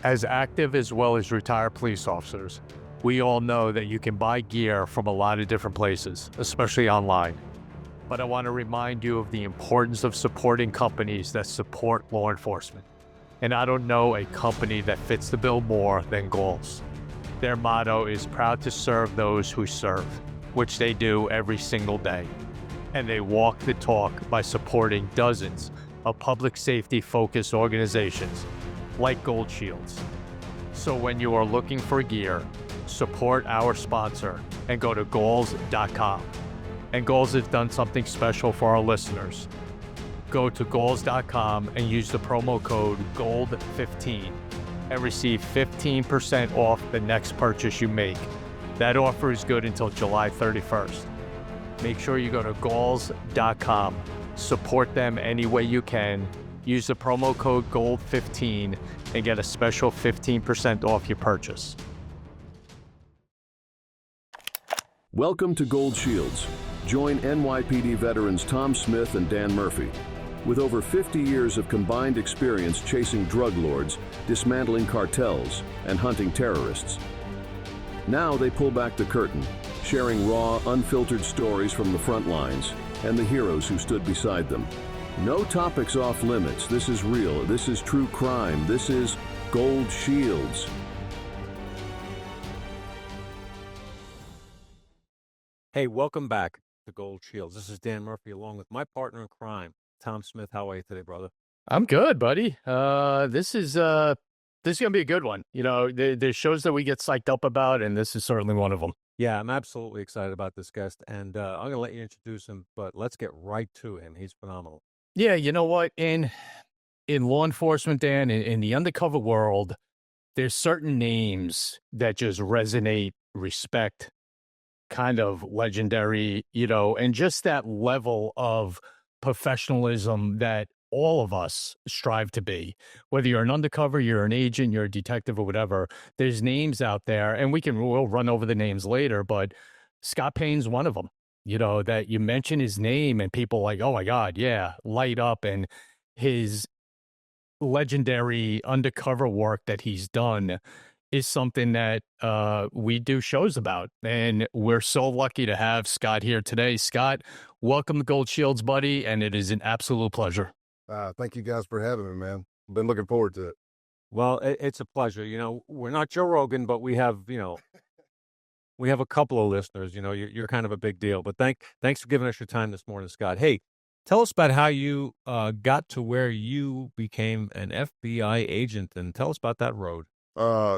As active as well as retired police officers, we all know that you can buy gear from a lot of different places, especially online. But I want to remind you of the importance of supporting companies that support law enforcement. And I don't know a company that fits the bill more than Goals. Their motto is proud to serve those who serve, which they do every single day. And they walk the talk by supporting dozens of public safety focused organizations like Gold Shields. So when you are looking for gear, support our sponsor and go to goals.com. And Goals has done something special for our listeners. Go to goals.com and use the promo code GOLD15 and receive 15% off the next purchase you make. That offer is good until July 31st. Make sure you go to goals.com. Support them any way you can. Use the promo code GOLD15 and get a special 15% off your purchase. Welcome to Gold Shields. Join NYPD veterans Tom Smith and Dan Murphy. With over 50 years of combined experience chasing drug lords, dismantling cartels, and hunting terrorists. Now they pull back the curtain, sharing raw, unfiltered stories from the front lines and the heroes who stood beside them. No topics off limits. This is real. This is true crime. This is Gold Shields. Hey, welcome back to Gold Shields. This is Dan Murphy along with my partner in crime, Tom Smith. How are you today, brother? I'm good, buddy. This is gonna be a good one. You know, there's shows that we get psyched up about, and this is certainly one of them. Yeah, I'm absolutely excited about this guest, and I'm going to let you introduce him, but let's get right to him. He's phenomenal. Yeah, you know what? In law enforcement, Dan, in the undercover world, there's certain names that just resonate, respect, kind of legendary, you know, and just that level of professionalism that all of us strive to be. Whether you're an undercover, you're an agent, you're a detective or whatever, there's names out there, and we'll run over the names later, but Scott Payne's one of them. You know, that you mention his name and people like, oh my God, yeah, light up. And his legendary undercover work that he's done is something that we do shows about. And we're so lucky to have Scott here today. Scott, welcome to Gold Shields, buddy. And it is an absolute pleasure. Thank you guys for having me, man. Been looking forward to it. Well, it's a pleasure. You know, we're not Joe Rogan, but we have, we have a couple of listeners. You know, you're kind of a big deal. But thanks for giving us your time this morning, Scott. Hey, tell us about how you got to where you became an FBI agent, and tell us about that road.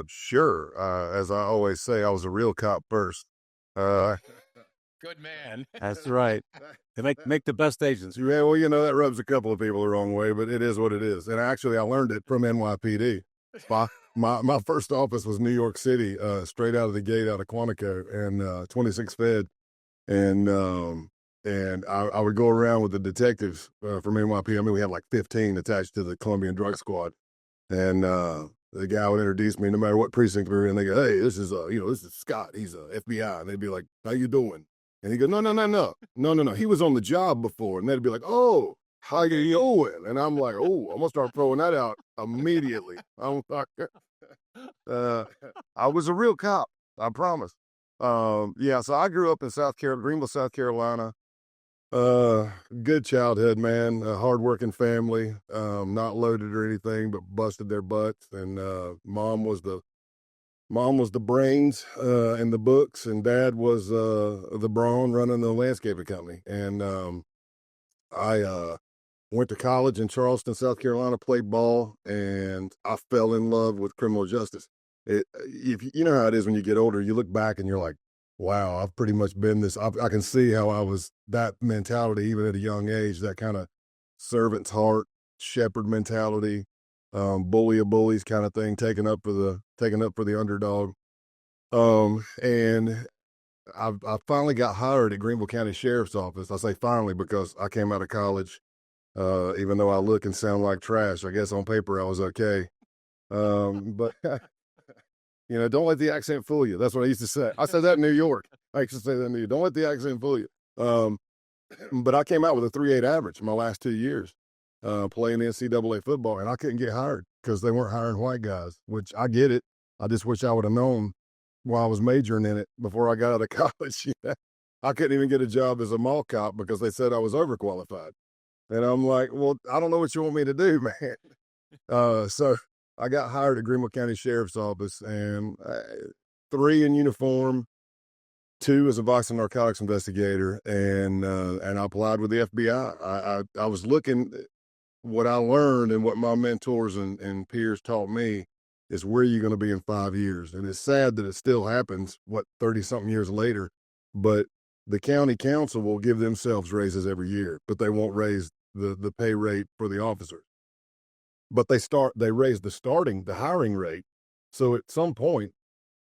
Sure. As I always say, I was a real cop first. Good man. That's right. They make the best agents. Yeah, well, you know, that rubs a couple of people the wrong way, but it is what it is. And actually, I learned it from NYPD. My first office was New York City, straight out of the gate out of Quantico, and 26 Fed. And I would go around with the detectives from NYPD. I mean, we had like 15 attached to the Colombian Drug Squad. And the guy would introduce me no matter what precinct we were in. They go, hey, this is this is Scott. He's a FBI. And they'd be like, how you doing? And he goes, no. He was on the job before. And they'd be like, oh, how you doing? And I'm like, oh, I'm going to start throwing that out immediately. I was a real cop, I promise. Yeah, so I grew up in Greenville, South Carolina. Good childhood, man. A hardworking family, not loaded or anything, but busted their butts. And mom was the brains in the books, and dad was the brawn running the landscaping company. And I went to college in Charleston, South Carolina, played ball, and I fell in love with criminal justice. If you know how it is when you get older, you look back and you're like, wow, I've pretty much been this. I can see how I was that mentality, even at a young age, that kind of servant's heart, shepherd mentality, bully of bullies kind of thing, taking up for the underdog. And I finally got hired at Greenville County Sheriff's Office. I say finally because I came out of college, even though I look and sound like trash. I guess on paper I was okay. But you know, don't let the accent fool you. That's what I used to say. I said that in New York. I used to say that in New York. Don't let the accent fool you. But I came out with a 3.8 average in my last 2 years playing NCAA football, and I couldn't get hired. because they weren't hiring white guys, which I get it. I just wish I would have known while I was majoring in it before I got out of college. I couldn't even get a job as a mall cop because they said I was overqualified. And I'm like, well, I don't know what you want me to do, man. So I got hired at Greenville County Sheriff's Office, and 3 in uniform, 2 as a vice and narcotics investigator, and I applied with the FBI. I was looking. What I learned and what my mentors and peers taught me is where you're going to be in 5 years. And it's sad that it still happens, 30-something years later, but the county council will give themselves raises every year, but they won't raise the pay rate for the officers. But they raise the hiring rate. So at some point,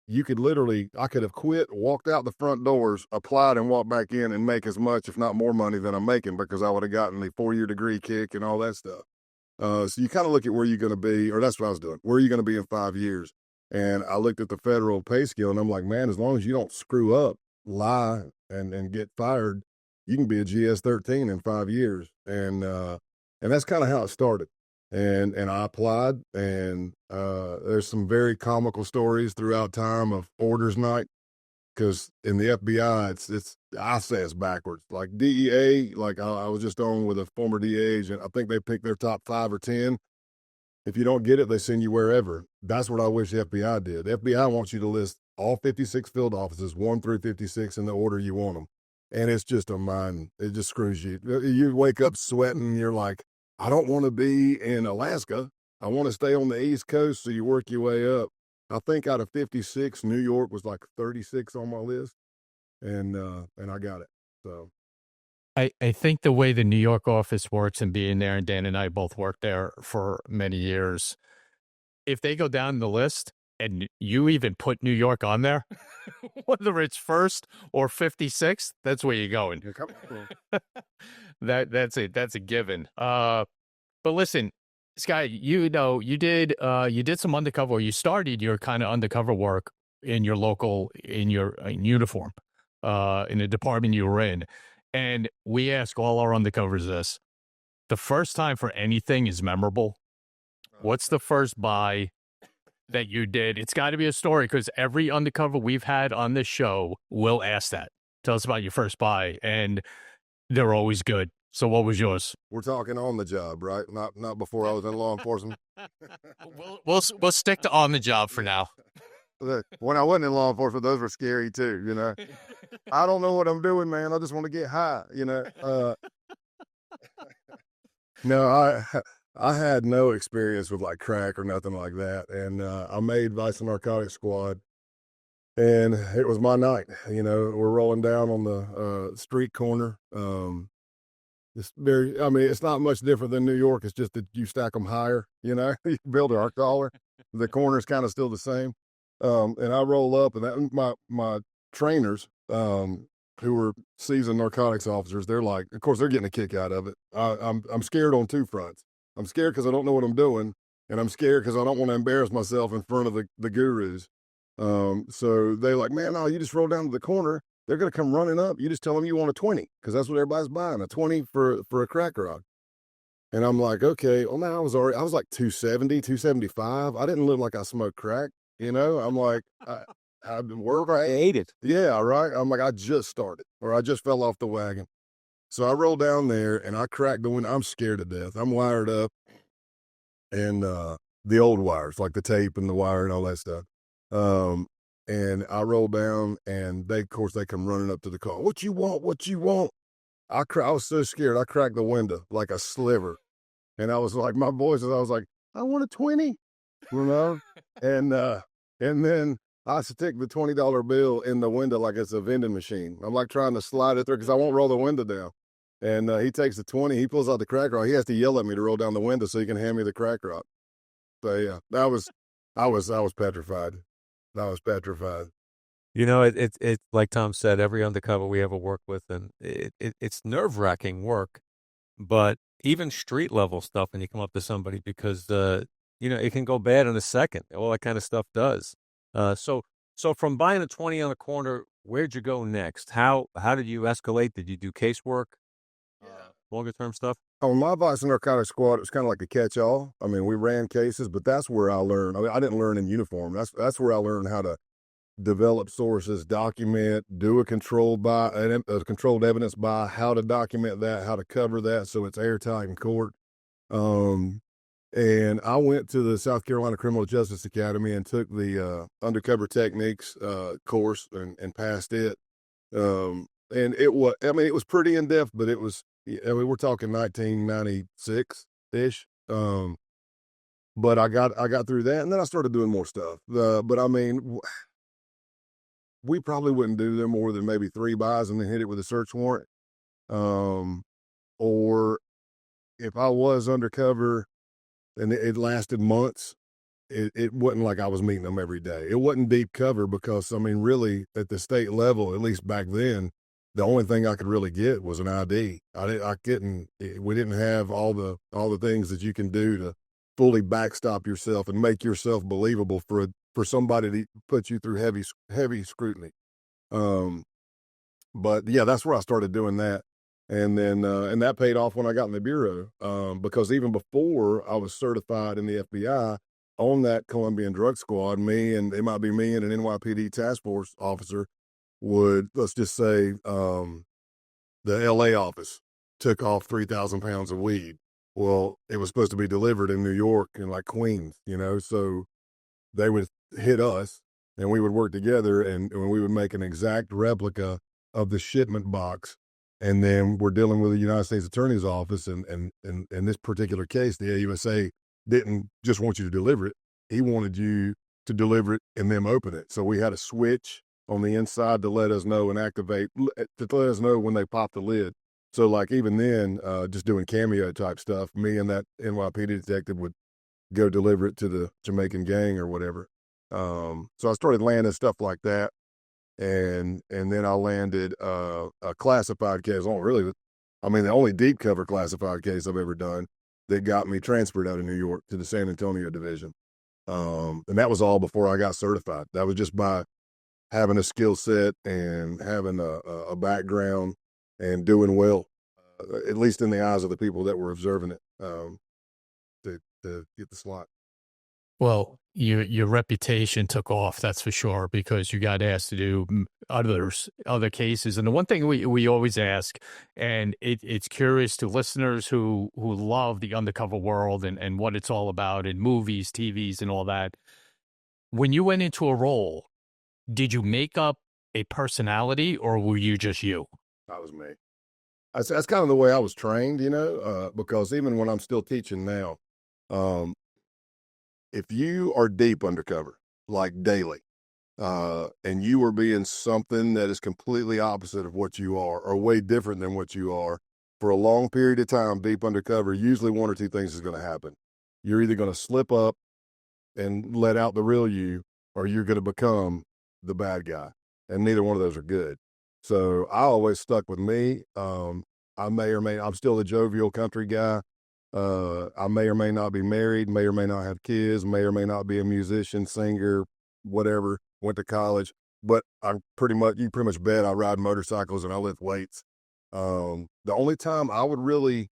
I could have quit, walked out the front doors, applied, and walked back in and make as much, if not more money than I'm making, because I would have gotten the 4-year degree kick and all that stuff. So you kind of look at where you're going to be, or that's what I was doing. Where are you going to be in 5 years? And I looked at the federal pay scale, and I'm like, man, as long as you don't screw up, lie, and get fired, you can be a GS-13 in 5 years. And that's kind of how it started. And I applied, and there's some very comical stories throughout time of orders night, because in the FBI, I say it's backwards. Like DEA, like I was just on with a former DEA agent. I think they pick their top 5 or 10. If you don't get it, they send you wherever. That's what I wish the FBI did. The FBI wants you to list all 56 field offices, 1 through 56, in the order you want them. And it's just it just screws you. You wake up sweating, you're like, I don't want to be in Alaska. I want to stay on the East Coast, so you work your way up. I think out of 56, New York was like 36 on my list, and I got it. So I think the way the New York office works, and being there, and Dan and I both worked there for many years, if they go down the list and you even put New York on there, whether it's first or 56th, that's where you're going. That's it. That's a given. But listen, Sky, you did some undercover, or you started your kind of undercover work in your local, in uniform, in the department you were in. And we ask all our undercovers this: the first time for anything is memorable. What's the first buy that you did? It's got to be a story, because every undercover we've had on this show will ask that. Tell us about your first buy, and they're always good. So what was yours? We're talking on the job, right? Not before I was in law enforcement. We'll stick to on the job for now. When I wasn't in law enforcement, those were scary too, I don't know what I'm doing, man. I just want to get high, No, I had no experience with like crack or nothing like that. And I made Vice and Narcotics Squad, and it was my night. We're rolling down on the street corner. It's not much different than New York. It's just that you stack them higher, you build a taller. The corner's kind of still the same. And I roll up, and my trainers, who were seasoned narcotics officers, they're like, of course, they're getting a kick out of it. I'm scared on 2 fronts. I'm scared because I don't know what I'm doing, and I'm scared because I don't want to embarrass myself in front of the gurus. So they like, man, no, you just roll down to the corner. They're going to come running up. You just tell them you want a 20, because that's what everybody's buying, a 20 for a crack rock. And I'm like, okay, well, now I was like 270, 275. I didn't look like I smoked crack. I'm like, I've been working. I ate it. Yeah, right. I'm like, I just started, or I just fell off the wagon. So I roll down there, and I crack the window. I'm scared to death. I'm wired up, and the old wires, like the tape and the wire and all that stuff. And I roll down, and of course, they come running up to the car. What you want? What you want? I was so scared. I cracked the window like a sliver. And I was like, my voice, I was like, I want a 20, and then I stick the $20 bill in the window like it's a vending machine. I'm like trying to slide it through, because I won't roll the window down. And he takes the 20, he pulls out the crack rock. He has to yell at me to roll down the window so he can hand me the crack rock. So yeah, I was petrified. I was petrified. It's like Tom said, every undercover we ever work with, and it's nerve-wracking work, but even street level stuff when you come up to somebody, because it can go bad in a second. All that kind of stuff does. So from buying a 20 on the corner, where'd you go next? How did you escalate? Did you do casework? Longer term stuff? On my Vice and Narcotics Squad, it was kind of like a catch-all. I mean, we ran cases, but that's where I learned. I mean, I didn't learn in uniform. That's where I learned how to develop sources, document, do a controlled evidence buy, how to document that, how to cover that so it's airtight in court. And I went to the South Carolina Criminal Justice Academy and took the Undercover Techniques course and passed it. And it was pretty in depth, but it was, I mean, we're talking 1996 ish. But I got through that, and then I started doing more stuff. But I mean, we probably wouldn't do them more than maybe 3 buys and then hit it with a search warrant. Or if I was undercover and it lasted months, it wasn't like I was meeting them every day. It wasn't deep cover because, I mean, really at the state level, at least back then, the only thing I could really get was an ID. We didn't have all the things that you can do to fully backstop yourself and make yourself believable for somebody to put you through heavy scrutiny. But yeah, that's where I started doing that. And then, and that paid off when I got in the Bureau, because even before I was certified in the FBI on that Colombian drug squad, it might be me and an NYPD task force officer would, let's just say, the LA office took off 3,000 pounds of weed. Well, it was supposed to be delivered in New York and like Queens, so they would hit us and we would work together and we would make an exact replica of the shipment box. And then we're dealing with the United States Attorney's Office. And in this particular case, the AUSA didn't just want you to deliver it. He wanted you to deliver it and them open it. So we had a switch on the inside to let us know and activate, to let us know when they pop the lid. So like even then, just doing cameo type stuff, me and that NYPD detective would go deliver it to the Jamaican gang or whatever. So I started landing stuff like that. And then I landed a classified case. The only deep cover classified case I've ever done that got me transferred out of New York to the San Antonio division. And that was all before I got certified. That was just by having a skill set and having a background and doing well, at least in the eyes of the people that were observing it, to get the slot. Well, your reputation took off, that's for sure, because you got asked to do other cases. And the one thing we always ask, and it's curious to listeners who love the undercover world and what it's all about in movies, TVs, and all that. When you went into a role, did you make up a personality or were you just you? That was me. That's kind of the way I was trained, because even when I'm still teaching now, if you are deep undercover, like daily, and you are being something that is completely opposite of what you are, or way different than what you are, for a long period of time, deep undercover, usually one or two things is going to happen. You're either going to slip up and let out the real you, or you're going to become the bad guy. And neither one of those are good. So I always stuck with me. I'm still a jovial country guy. I may or may not be married, may or may not have kids, may or may not be a musician, singer, whatever, went to college, but you pretty much bet I ride motorcycles and I lift weights. The only time I would really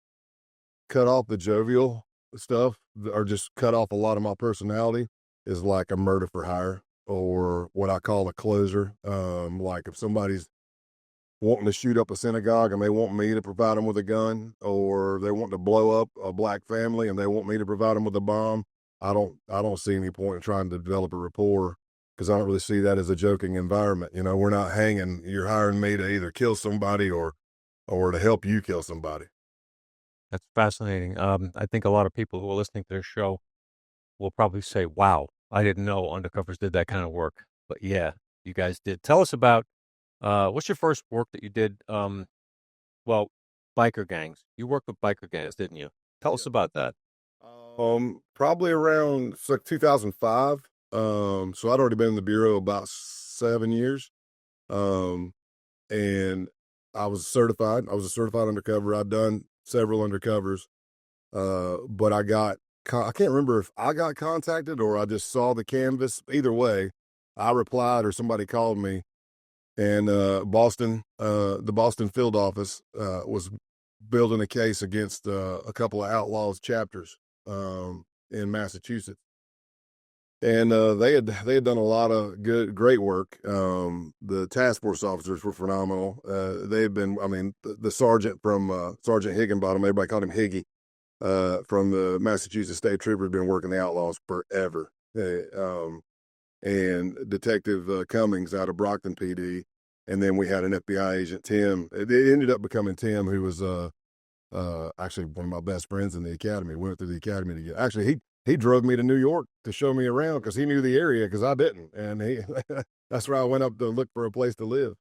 cut off the jovial stuff or just cut off a lot of my personality is like a murder for hire or what I call a closer. Like if somebody's wanting to shoot up a synagogue and they want me to provide them with a gun, or they want to blow up a black family and they want me to provide them with a bomb, I don't see any point in trying to develop a rapport because I don't really see that as a joking environment. We're not hanging. You're hiring me to either kill somebody or to help you kill somebody. That's fascinating. I think a lot of people who are listening to this show will probably say, wow, I didn't know undercovers did that kind of work. But yeah, you guys did. Tell us about what's your first work that you did? Well, biker gangs. You worked with biker gangs, didn't you? Tell us about that. Probably around 2005. So I'd already been in the Bureau about 7 years. And I was certified. I was a certified undercover. I'd done several undercovers. But I can't remember if I got contacted or I just saw the canvas. Either way, I replied or somebody called me. And the Boston field office was building a case against a couple of Outlaws chapters in Massachusetts. And they had done a lot of great work. The task force officers were phenomenal. They had been, I mean, the sergeant from Sergeant Higginbottom, everybody called him Higgy, from the Massachusetts State Troopers, been working the Outlaws forever. And Detective Cummings out of Brockton PD, and then we had an FBI agent, Tim. It ended up becoming Tim, who was actually one of my best friends in the academy. We went through the academy together. Actually, he drove me to New York to show me around because he knew the area because I didn't, and that's where I went up to look for a place to live.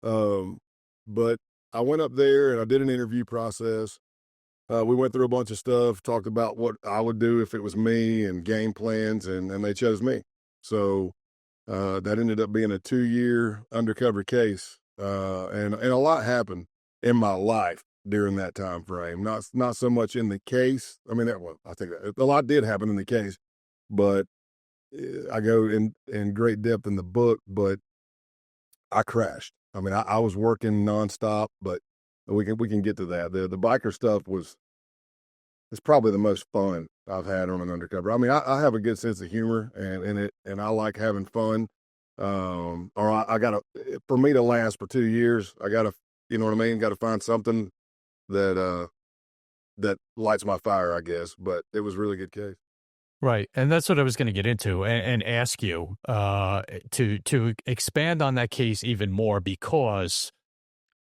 But I went up there and I did an interview process. We went through a bunch of stuff, talked about what I would do if it was me and game plans, and they chose me. So that ended up being a 2-year undercover case, and a lot happened in my life during that time frame. Not so much in the case. I mean, I think a lot did happen in the case, but I go in great depth in the book. But I crashed. I mean, I was working nonstop, but we can get to that. The biker stuff it's probably the most fun I've had on an undercover. I mean, I have a good sense of humor and I like having fun. For me to last for 2 years, I gotta, you know what I mean? Got to find something that lights my fire, I guess. But it was a really good case. Right. And that's what I was going to get into and ask you to expand on that case even more, because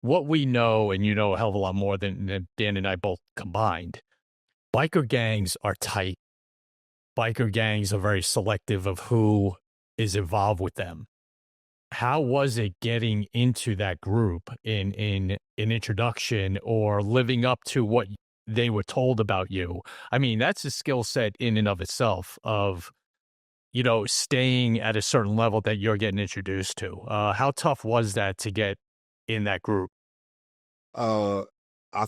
what we know, and you know a hell of a lot more than Dan and I both combined, biker gangs are tight. Biker gangs are very selective of who is involved with them. How was it getting into that group in an introduction or living up to what they were told about you? I mean, that's a skill set in and of itself of, staying at a certain level that you're getting introduced to. How tough was that to get in that group? I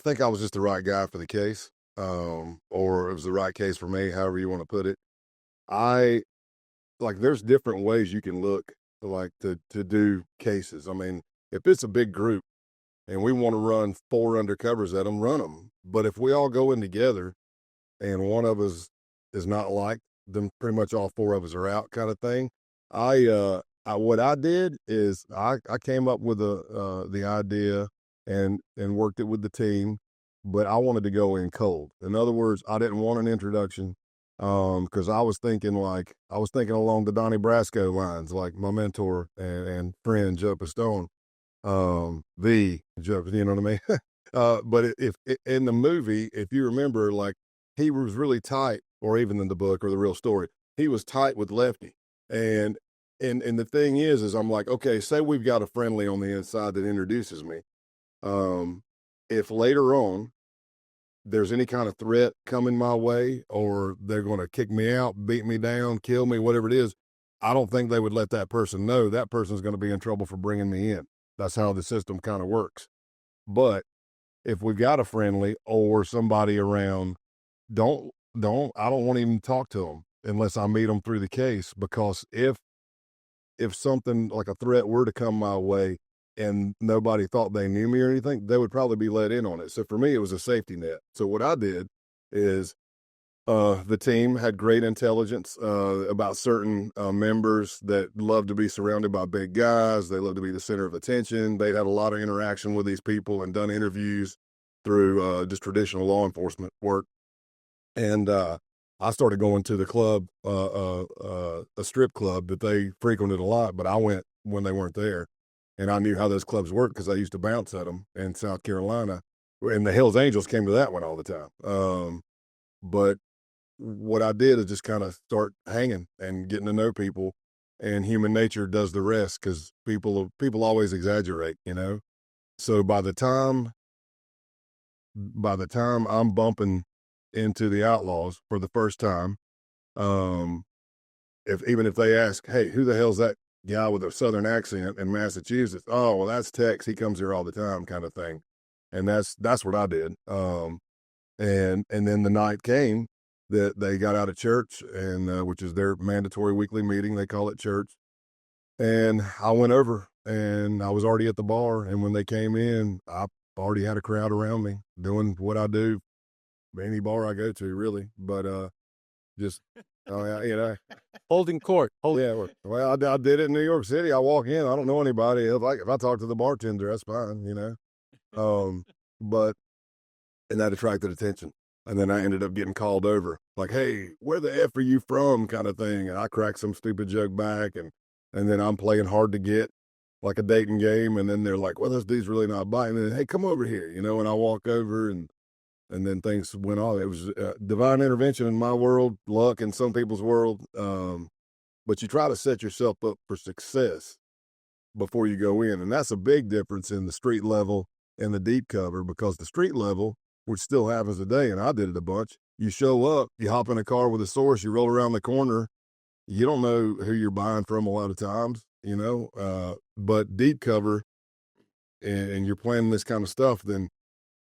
think I was just the right guy for the case, or it was the right case for me, however you want to put it. There's different ways you can look to do cases. I mean, if it's a big group and we want to run 4 undercovers at them, run them. But if we all go in together and one of us is not liked, then pretty much all 4 of us are out, kind of thing. What I did is I came up with the idea and worked it with the team, but I wanted to go in cold. In other words, I didn't want an introduction. Because I was thinking along the Donnie Brasco lines, like my mentor and friend Joe Pistone, the Joe, you know what I mean? But if in the movie, if you remember, like he was really tight, or even in the book or the real story, he was tight with Lefty, and the thing is I'm like, okay, say we've got a friendly on the inside that introduces me, if later on there's any kind of threat coming my way, or they're going to kick me out, beat me down, kill me, whatever it is, I don't think they would let that person know. That person's going to be in trouble for bringing me in. That's how the system kind of works. But if we've got a friendly or somebody around, I don't want to even talk to them unless I meet them through the case, because if something like a threat were to come my way and nobody thought they knew me or anything, they would probably be let in on it. So for me, it was a safety net. So what I did is the team had great intelligence about certain members that love to be surrounded by big guys. They love to be the center of attention. They'd had a lot of interaction with these people and done interviews through just traditional law enforcement work. And I started going to the club, a strip club that they frequented a lot, but I went when they weren't there. And I knew how those clubs worked because I used to bounce at them in South Carolina. And the Hells Angels came to that one all the time. But what I did is just kind of start hanging and getting to know people, and human nature does the rest, because people always exaggerate, So by the time I'm bumping into the Outlaws for the first time, even if they ask, hey, who the hell's that guy with a Southern accent in Massachusetts? Oh, well, that's Tex. He comes here all the time, kind of thing. And that's what I did. And then the night came that they got out of church, and which is their mandatory weekly meeting. They call it church. And I went over, and I was already at the bar. And when they came in, I already had a crowd around me doing what I do, any bar I go to, really. But just, oh yeah, Holding court. yeah. Well, I did it in New York City. I walk in, I don't know anybody. If I talk to the bartender, that's fine. But and that attracted attention. And then I ended up getting called over, like, "Hey, where the F are you from?" kind of thing. And I cracked some stupid joke back, and then I'm playing hard to get, like a dating game. And then they're like, "Well, this dude's really not biting." And then, "Hey, come over here," and I walk over, and then things went on. It was divine intervention in my world, luck in some people's world. But you try to set yourself up for success before you go in. And that's a big difference in the street level and the deep cover, because the street level, which still happens today, and I did it a bunch, you show up, you hop in a car with a source, you roll around the corner, you don't know who you're buying from a lot of times, but deep cover, and you're planning this kind of stuff, then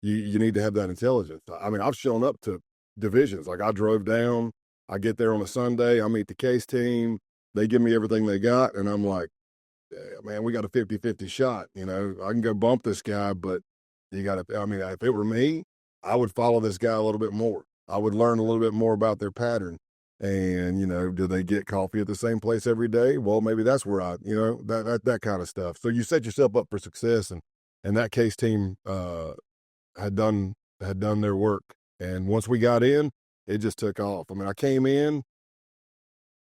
you need to have that intelligence. I mean, I've shown up to divisions. Like, I drove down, I get there on a Sunday, I meet the case team, they give me everything they got, and I'm like, "Yeah, man, we got a 50-50 shot. I can go bump this guy, but you got to, I mean, if it were me, I would follow this guy a little bit more. I would learn a little bit more about their pattern. And, do they get coffee at the same place every day? Well, maybe that's where that kind of stuff. So you set yourself up for success, and that case team, had done their work. And once we got in, it just took off. I mean, I came in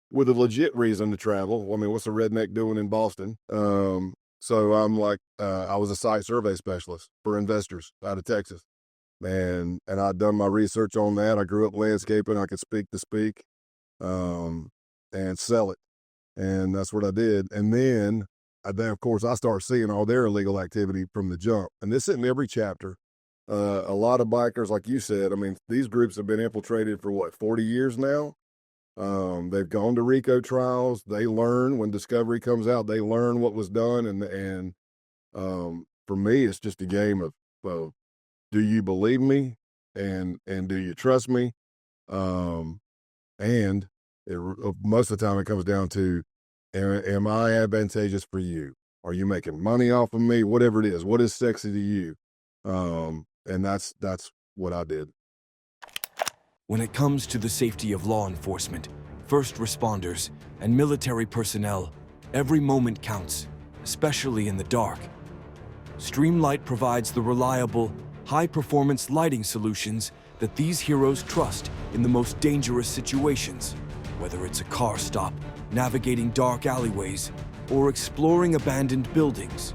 with a legit reason to travel. I mean, what's a redneck doing in Boston? So I'm like, I was a site survey specialist for investors out of Texas. And I'd done my research on that. I grew up landscaping. I could speak to speak, and sell it. And that's what I did. And then of course, I start seeing all their illegal activity from the jump. And this is in every chapter. A lot of bikers, like you said, I mean, these groups have been infiltrated for 40 years now. They've gone to RICO trials. They learn when discovery comes out, they learn what was done. And for me, it's just a game of, do you believe me? And do you trust me? And most of the time it comes down to, am I advantageous for you? Are you making money off of me? Whatever it is, what is sexy to you? And that's what I did. When it comes to the safety of law enforcement, first responders, and military personnel, every moment counts, especially in the dark. Streamlight provides the reliable, high-performance lighting solutions that these heroes trust in the most dangerous situations, whether it's a car stop, navigating dark alleyways, or exploring abandoned buildings.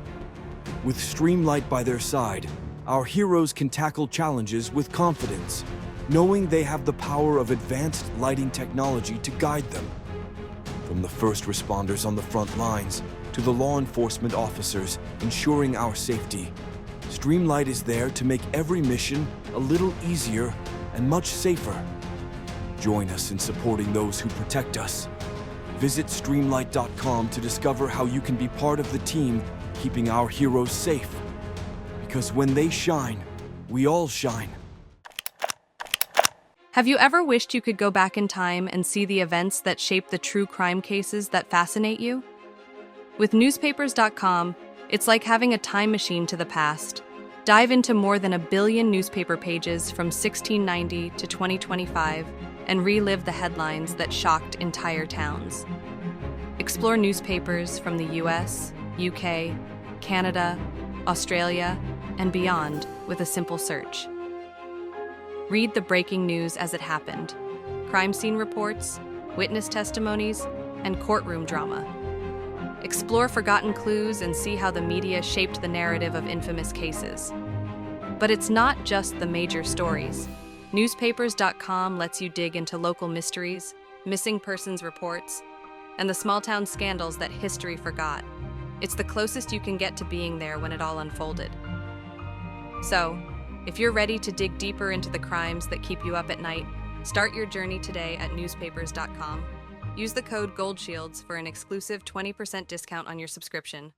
With Streamlight by their side, our heroes can tackle challenges with confidence, knowing they have the power of advanced lighting technology to guide them. From the first responders on the front lines to the law enforcement officers ensuring our safety, Streamlight is there to make every mission a little easier and much safer. Join us in supporting those who protect us. Visit Streamlight.com to discover how you can be part of the team keeping our heroes safe. Because when they shine, we all shine. Have you ever wished you could go back in time and see the events that shape the true crime cases that fascinate you? With newspapers.com, it's like having a time machine to the past. Dive into more than 1 billion newspaper pages from 1690 to 2025 and relive the headlines that shocked entire towns. Explore newspapers from the US, UK, Canada, Australia, and beyond with a simple search. Read the breaking news as it happened, crime scene reports, witness testimonies, and courtroom drama. Explore forgotten clues and see how the media shaped the narrative of infamous cases. But it's not just the major stories. Newspapers.com lets you dig into local mysteries, missing persons reports, and the small-town scandals that history forgot. It's the closest you can get to being there when it all unfolded. So, if you're ready to dig deeper into the crimes that keep you up at night, start your journey today at newspapers.com. Use the code GOLDSHIELDS for an exclusive 20% discount on your subscription.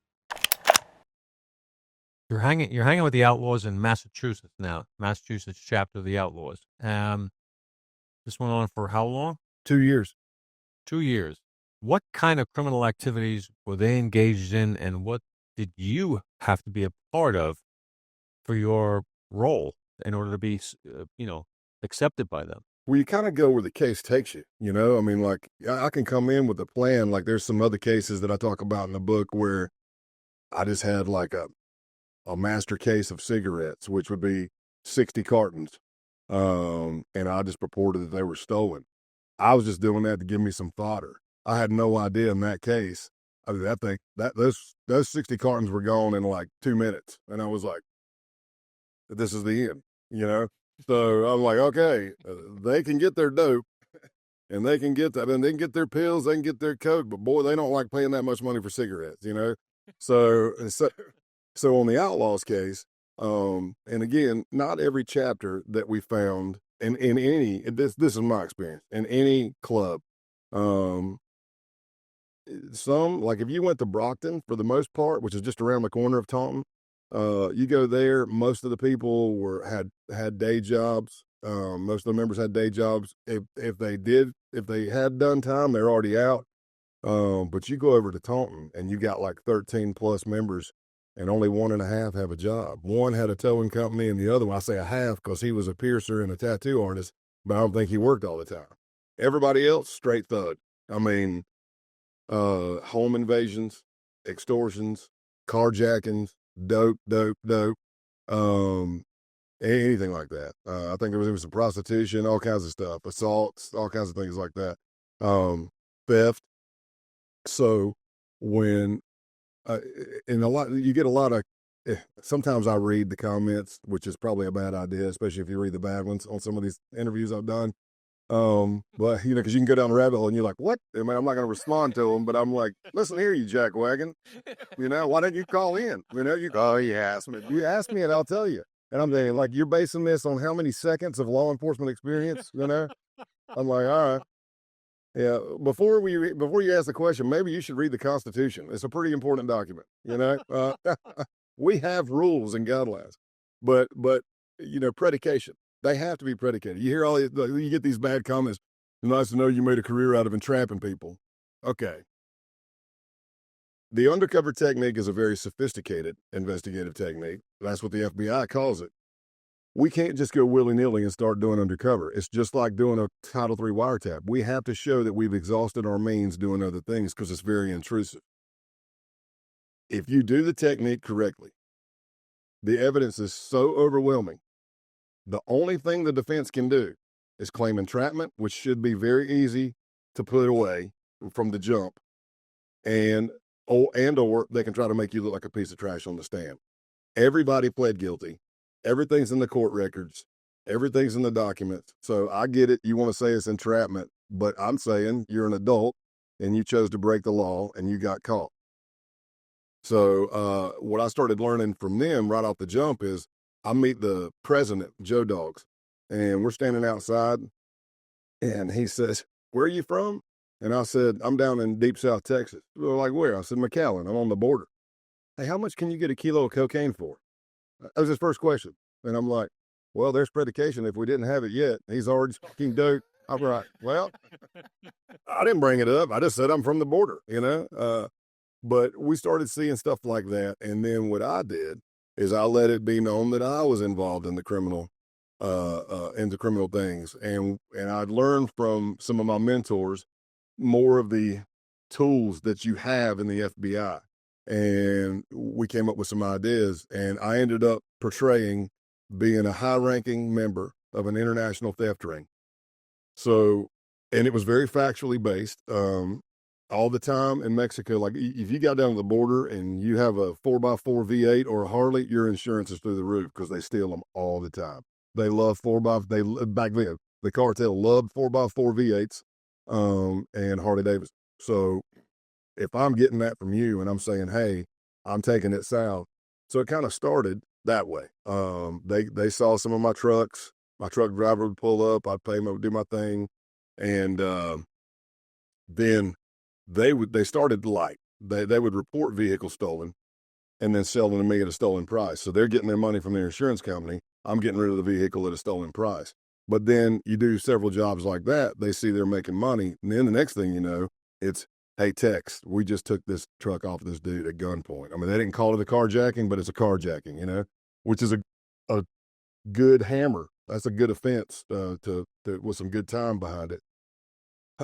You're hanging with the Outlaws in Massachusetts now. Massachusetts chapter of the Outlaws. This went on for how long? 2 years. 2 years. What kind of criminal activities were they engaged in, and what did you have to be a part of for your role in order to be, accepted by them. Well, you kind of go where the case takes you, you know? I mean, like, I can come in with a plan. Like, there's some other cases that I talk about in the book where I just had like a master case of cigarettes, which would be 60 cartons. And I just reported that they were stolen. I was just doing that to give me some fodder. I had no idea in that case. I mean, those 60 cartons were gone in like 2 minutes. And I was like, this is the end, you know? So I'm like, okay, they can get their dope and they can get that, and they can get their pills, they can get their coke, but boy, they don't like paying that much money for cigarettes, you know? So on the Outlaws case, and again, not every chapter that we found in any, this is my experience, in any club, some, like if you went to Brockton for the most part, which is just around the corner of Taunton, you go there, most of the people had day jobs. Most of the members had day jobs. If they had done time, they're already out. But you go over to Taunton and you got like 13 plus members and only 1.5 have a job. One had a towing company and the other one, I say a half because he was a piercer and a tattoo artist, but I don't think he worked all the time. Everybody else, straight thug. I mean, home invasions, extortions, carjackings, dope, anything like that. I think there was some prostitution, all kinds of stuff, assaults, all kinds of things like that. Theft. So when, you get a lot of, sometimes I read the comments, which is probably a bad idea, especially if you read the bad ones on some of these interviews I've done. But you know, cause you can go down the rabbit hole and you're like, what? I mean, I'm not going to respond to them, but I'm like, listen here, you jackwagon, you know, why didn't you call in? You know, you ask me and I'll tell you. And I'm thinking like, you're basing this on how many seconds of law enforcement experience, you know? I'm like, all right. Yeah. Before you ask the question, maybe you should read the Constitution. It's a pretty important document, you know? We have rules and guidelines, but, you know, predication. They have to be predicated. You hear you get these bad comments. It's nice to know you made a career out of entrapping people. Okay. The undercover technique is a very sophisticated investigative technique. That's what the FBI calls it. We can't just go willy-nilly and start doing undercover. It's just like doing a Title III wiretap. We have to show that we've exhausted our means doing other things because it's very intrusive. If you do the technique correctly, the evidence is so overwhelming. The only thing the defense can do is claim entrapment, which should be very easy to put away from the jump, or they can try to make you look like a piece of trash on the stand. Everybody pled guilty. Everything's in the court records. Everything's in the documents. So I get it. You want to say it's entrapment, but I'm saying you're an adult and you chose to break the law and you got caught. So what I started learning from them right off the jump is I meet the president, Joe Dogs, and we're standing outside, and he says, where are you from? And I said, I'm down in deep South Texas. They're like, where? I said, McAllen, I'm on the border. Hey, how much can you get a kilo of cocaine for? That was his first question. And I'm like, well, there's predication if we didn't have it yet. He's already speaking dope. I'm like, well, I didn't bring it up. I just said I'm from the border, you know? But we started seeing stuff like that. And then what I did is I let it be known that I was involved in the criminal things. And I'd learned from some of my mentors more of the tools that you have in the FBI. And we came up with some ideas, and I ended up portraying being a high-ranking member of an international theft ring. So, and it was very factually based. All the time in Mexico, like if you got down to the border and you have a 4x4 V8 or a Harley, your insurance is through the roof because they steal them all the time. They love back then, the cartel loved 4x4 V8s, and Harley Davidson. So if I'm getting that from you and I'm saying, hey, I'm taking it south. So it kind of started that way. They saw some of my trucks. My truck driver would pull up. I'd pay him, I would do my thing. And then they started light. They would report vehicles stolen and then sell them to me at a stolen price. So they're getting their money from their insurance company. I'm getting rid of the vehicle at a stolen price. But then you do several jobs like that. They see they're making money. And then the next thing you know, it's, hey, Tex, we just took this truck off this dude at gunpoint. I mean, they didn't call it a carjacking, but it's a carjacking, you know, which is a good hammer. That's a good offense with some good time behind it.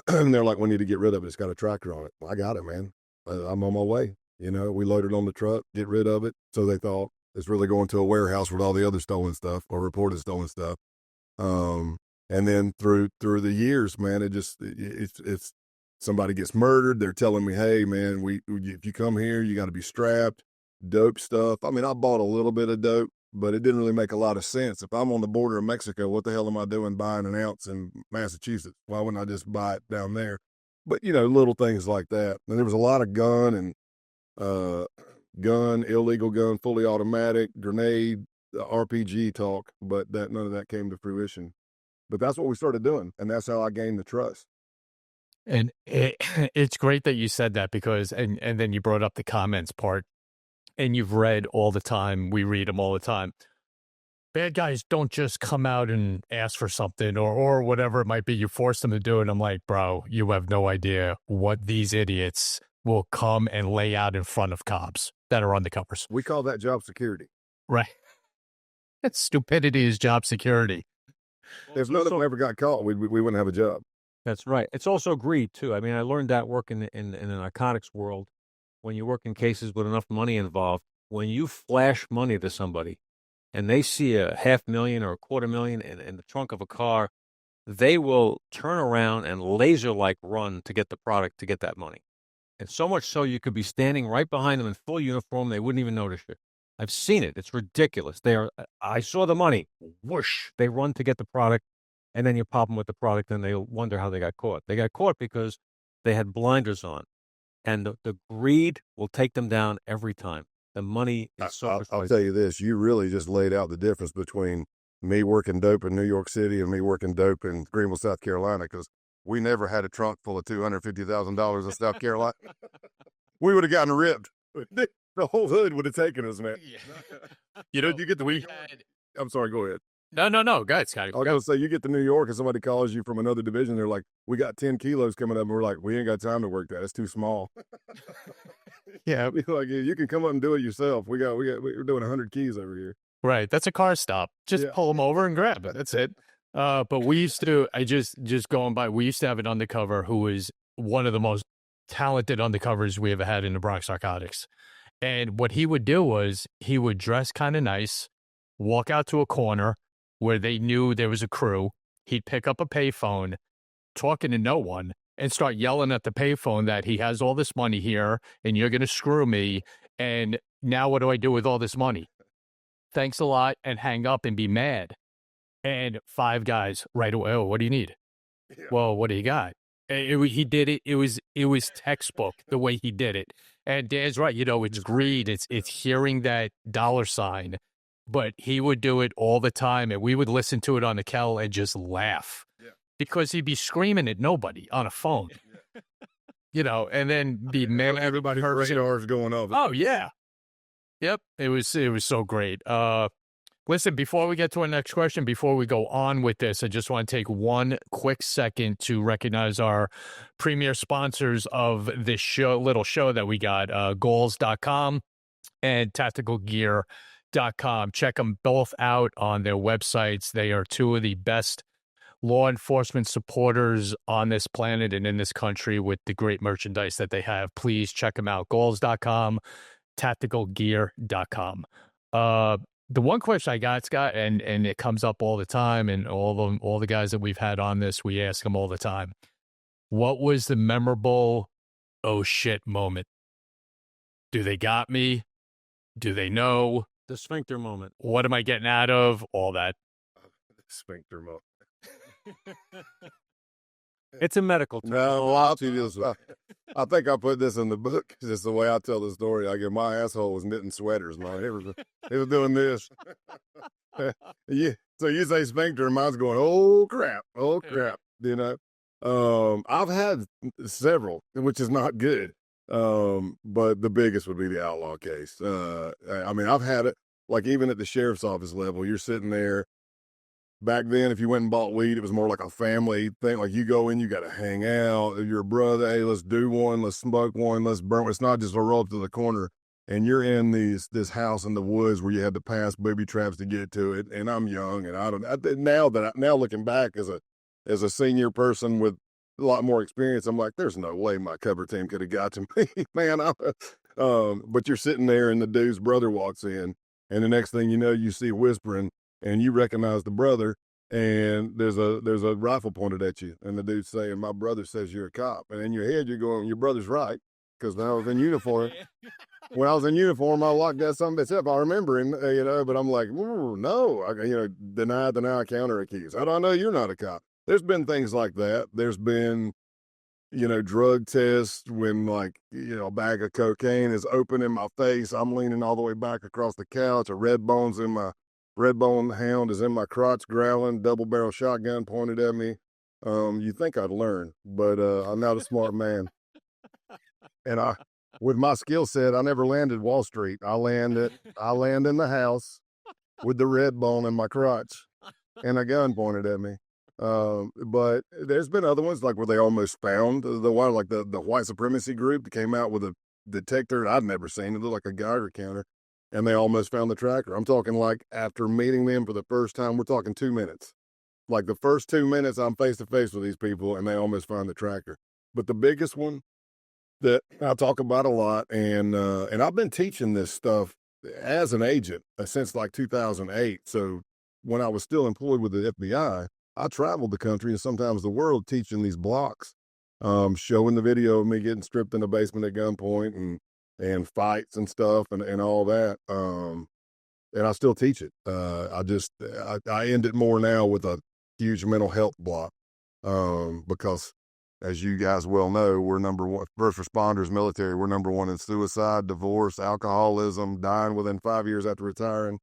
And they're like, we need to get rid of it. It's got a tractor on it. Well, I got it, man. I'm on my way. You know, we loaded on the truck, get rid of it. So they thought it's really going to a warehouse with all the other stolen stuff or reported stolen stuff. And then through the years, man, it's somebody gets murdered. They're telling me, hey, man, if you come here, you got to be strapped. Dope stuff. I mean, I bought a little bit of dope, but it didn't really make a lot of sense. If I'm on the border of Mexico, what the hell am I doing buying an ounce in Massachusetts? Why wouldn't I just buy it down there? But, you know, little things like that. And there was a lot of illegal gun, fully automatic, grenade, RPG talk, but none of that came to fruition. But that's what we started doing, and that's how I gained the trust. And it's great that you said that because, and then you brought up the comments part, and you've read all the time. We read them all the time. Bad guys don't just come out and ask for something or whatever it might be. You force them to do it. I'm like, bro, you have no idea what these idiots will come and lay out in front of cops that are undercovers. We call that job security. Right. That stupidity is job security. If none of them ever got caught, we wouldn't have a job. That's right. It's also greed, too. I mean, I learned that working in the narcotics world. When you work in cases with enough money involved, when you flash money to somebody and they see a $500,000 or $250,000 in the trunk of a car, they will turn around and laser-like run to get the product to get that money. And so much so you could be standing right behind them in full uniform. They wouldn't even notice you. I've seen it. It's ridiculous. I saw the money. Whoosh. They run to get the product, and then you pop them with the product, and they wonder how they got caught. They got caught because they had blinders on. And the greed will take them down every time. The money is so I'll tell you this. You really just laid out the difference between me working dope in New York City and me working dope in Greenville, South Carolina, because we never had a trunk full of $250,000 in South Carolina. We would have gotten ripped. The whole hood would have taken us, man. Yeah. You know, you get the I'm sorry, go ahead. No. Go ahead, Scotty. I was going to say, you get to New York and somebody calls you from another division. They're like, we got 10 kilos coming up. And we're like, we ain't got time to work that. It's too small. Yeah. Like, you can come up and do it yourself. We're doing 100 keys over here. Right. That's a car stop. Just pull them over and grab it. That's it. But we used to, just going by, we used to have an undercover who was one of the most talented undercovers we ever had in the Bronx Narcotics. And what he would do was he would dress kind of nice, walk out to a corner where they knew there was a crew. He'd pick up a payphone, talking to no one, and start yelling at the payphone that he has all this money here and you're going to screw me. And now what do I do with all this money? Thanks a lot, and hang up and be mad. And 5 guys right away. Oh, what do you need? Yeah. Well, what do you got? He did it. It was textbook the way he did it. And Dan's right. You know, it's greed. It's hearing that dollar sign. But he would do it all the time, and we would listen to it on the Kel and just laugh because he'd be screaming at nobody on a phone. You know, and then the man, everybody radars going off. Oh yeah, yep. It was so great. Listen, before we get to our next question, before we go on with this, I just want to take one quick second to recognize our premier sponsors of this little show that we got, goals.com and tacticalgear.com. Check them both out on their websites. They are 2 of the best law enforcement supporters on this planet and in this country with the great merchandise that they have. Please check them out. Goals.com, tacticalgear.com. The one question I got, Scott, and it comes up all the time, and all the guys that we've had on this, we ask them all the time. What was the memorable oh shit moment? Do they got me? Do they know? The sphincter moment. What am I getting out of? All that. Sphincter moment. It's a medical term. No, I'll tell you this. I think I put this in the book. Just the way I tell the story. I get my asshole was knitting sweaters, man. It was doing this. Yeah. So you say sphincter, and mine's going, oh crap, you know. I've had several, which is not good. But the biggest would be the outlaw case. I mean, I've had it like even at the sheriff's office level. You're sitting there. Back then, if you went and bought weed, it was more like a family thing. Like you go in, you got to hang out. Your brother, hey, let's do one, let's smoke one, let's burn. It's not just a roll up to the corner and you're in this house in the woods where you had to pass booby traps to get to it. And I'm young, and now looking back as a senior person with a lot more experience, I'm like, there's no way my cover team could have got to me, man. But you're sitting there, and the dude's brother walks in, and the next thing you know, you see whispering, and you recognize the brother, and there's a rifle pointed at you, and the dude's saying, "My brother says you're a cop," and in your head, you're going, "Your brother's right," because when I was in uniform. When I was in uniform, I locked that son of a bitch up. I remember him, but I'm like, ooh, no, deny, counter accuse. How do I know you're not a cop? There's been things like that. There's been, drug tests when, like, a bag of cocaine is open in my face. I'm leaning all the way back across the couch. A red bone hound is in my crotch growling, double barrel shotgun pointed at me. You think I'd learn, but I'm not a smart man. And with my skill set, I never landed Wall Street. I land in the house with the red bone in my crotch and a gun pointed at me. But there's been other ones like where they almost found the one, like the white supremacy group that came out with a detector I'd never seen. It looked like a Geiger counter, and they almost found the tracker. I'm talking like after meeting them for the first time, we're talking 2 minutes. Like the first 2 minutes, I'm face to face with these people, and they almost find the tracker. But the biggest one that I talk about a lot, and I've been teaching this stuff as an agent since like 2008. So when I was still employed with the FBI, I traveled the country and sometimes the world teaching these blocks, showing the video of me getting stripped in the basement at gunpoint and fights and stuff and all that. And I still teach it. I end it more now with a huge mental health block, because as you guys well know, we're number one, first responders, military, we're number one in suicide, divorce, alcoholism, dying within 5 years after retiring.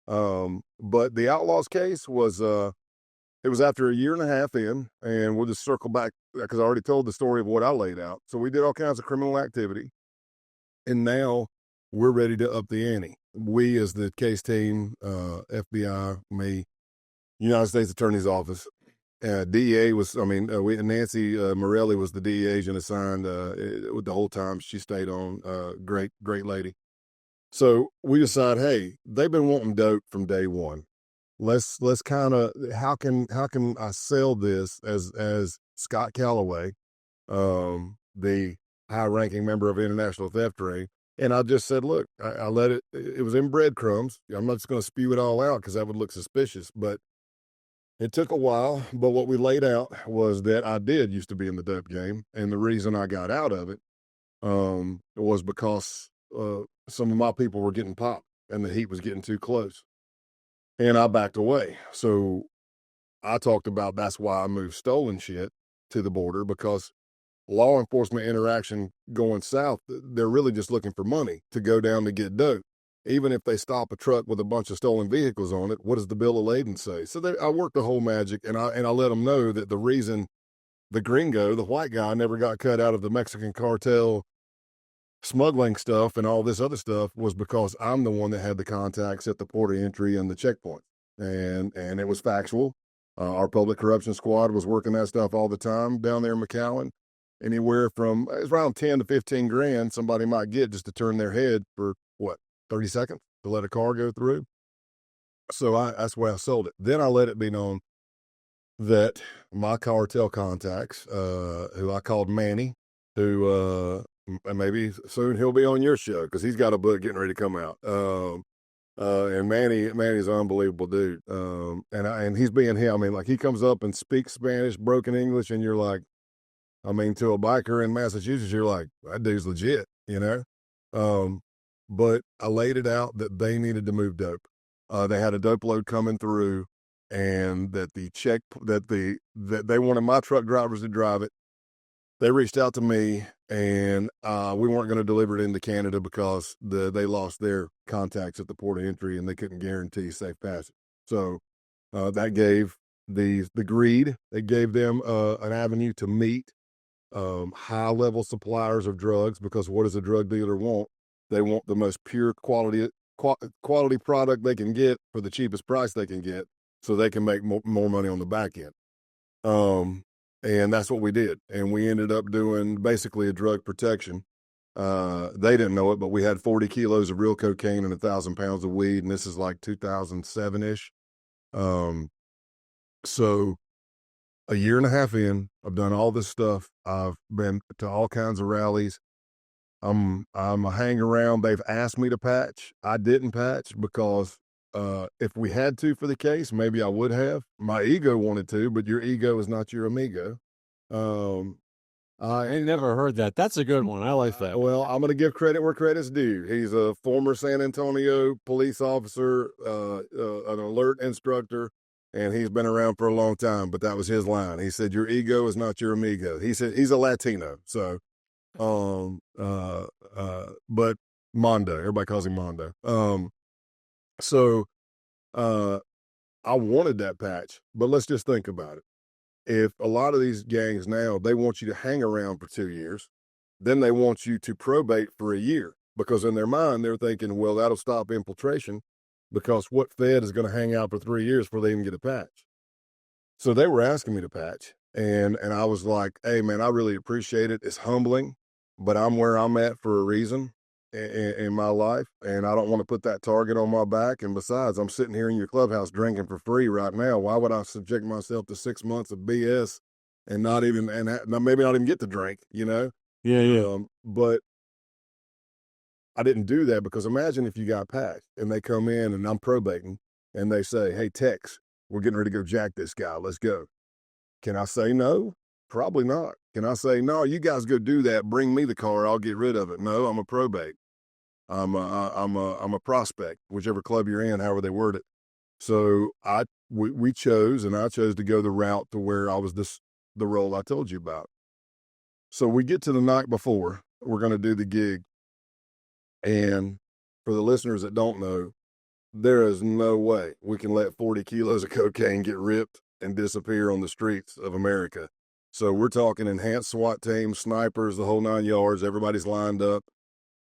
But the Outlaws case was, it was after a year and a half in, and we'll just circle back because I already told the story of what I laid out. So we did all kinds of criminal activity, and now we're ready to up the ante. We, as the case team, FBI, me, United States Attorney's Office, DEA was, Nancy Morelli was the DEA agent assigned with the whole time. She stayed on, great lady. So we decide, hey, they've been wanting dope from day one. Let's kind of, how can I sell this as Scott Calloway, the high ranking member of International Theft Ring. And I just said, look, I let it was in breadcrumbs. I'm not just going to spew it all out because that would look suspicious, but it took a while. But what we laid out was that I did used to be in the dope game. And the reason I got out of it, was because, some of my people were getting popped and the heat was getting too close. And I backed away. So I talked about that's why I moved stolen shit to the border, because law enforcement interaction going south, they're really just looking for money to go down to get dope. Even if they stop a truck with a bunch of stolen vehicles on it, what does the bill of lading say? So I worked the whole magic, and I let them know that the reason the gringo, the white guy, never got cut out of the Mexican cartel smuggling stuff and all this other stuff was because I'm the one that had the contacts at the port of entry and the checkpoint. And it was factual. Our public corruption squad was working that stuff all the time down there in McAllen. Anywhere from, it's around 10 to 15 grand somebody might get just to turn their head for 30 seconds to let a car go through. So that's why I sold it. Then I let it be known that my cartel contacts, who I called Manny, who, and maybe soon he'll be on your show because he's got a book getting ready to come out. And Manny's an unbelievable dude. And he's being him. I mean, like, he comes up and speaks Spanish, broken English, and you're like, I mean, to a biker in Massachusetts, you're like, that dude's legit, you know? But I laid it out that they needed to move dope. They had a dope load coming through, and that they wanted my truck drivers to drive it. They reached out to me, and we weren't going to deliver it into Canada because they lost their contacts at the port of entry, and they couldn't guarantee safe passage. So that gave the greed. It gave them an avenue to meet high-level suppliers of drugs, because what does a drug dealer want? They want the most pure quality product they can get for the cheapest price they can get, so they can make more money on the back end. And that's what we did. And we ended up doing basically a drug protection. They didn't know it, but we had 40 kilos of real cocaine and 1,000 pounds of weed, and this is like 2007-ish. So a year and a half in, I've done all this stuff. I've been to all kinds of rallies. I'm a hang around. They've asked me to patch. I didn't patch because if we had to for the case, maybe I would have. My ego wanted to, but your ego is not your amigo. I ain't never heard that. That's a good one. I like that. Well, I'm going to give credit where credit's due. He's a former San Antonio police officer, an alert instructor, and he's been around for a long time, but that was his line. He said, your ego is not your amigo. He said he's a Latino. So, but Mondo, everybody calls him Mondo. I wanted that patch, but let's just think about it. If a lot of these gangs now, they want you to hang around for 2 years, then they want you to probate for a year, because in their mind, they're thinking, well, that'll stop infiltration, because what Fed is going to hang out for 3 years before they even get a patch? So they were asking me to patch, and I was like, hey, man, I really appreciate it. It's humbling, but I'm where I'm at for a reason in my life, and I don't want to put that target on my back. And besides, I'm sitting here in your clubhouse drinking for free right now. Why would I subject myself to 6 months of BS and maybe not even get to drink, you know? Yeah. But I didn't do that, because imagine if you got patched and they come in and I'm probating and they say, hey, Tex, we're getting ready to go jack this guy. Let's go. Can I say no? Probably not. Can I say, no, you guys go do that. Bring me the car. I'll get rid of it. No, I'm a probate. I'm a prospect, whichever club you're in, however they word it. So we chose, and I chose to go the route to where I was the role I told you about. So we get to the night before we're going to do the gig. And for the listeners that don't know, there is no way we can let 40 kilos of cocaine get ripped and disappear on the streets of America. So we're talking enhanced SWAT team, snipers, the whole 9 yards. Everybody's lined up.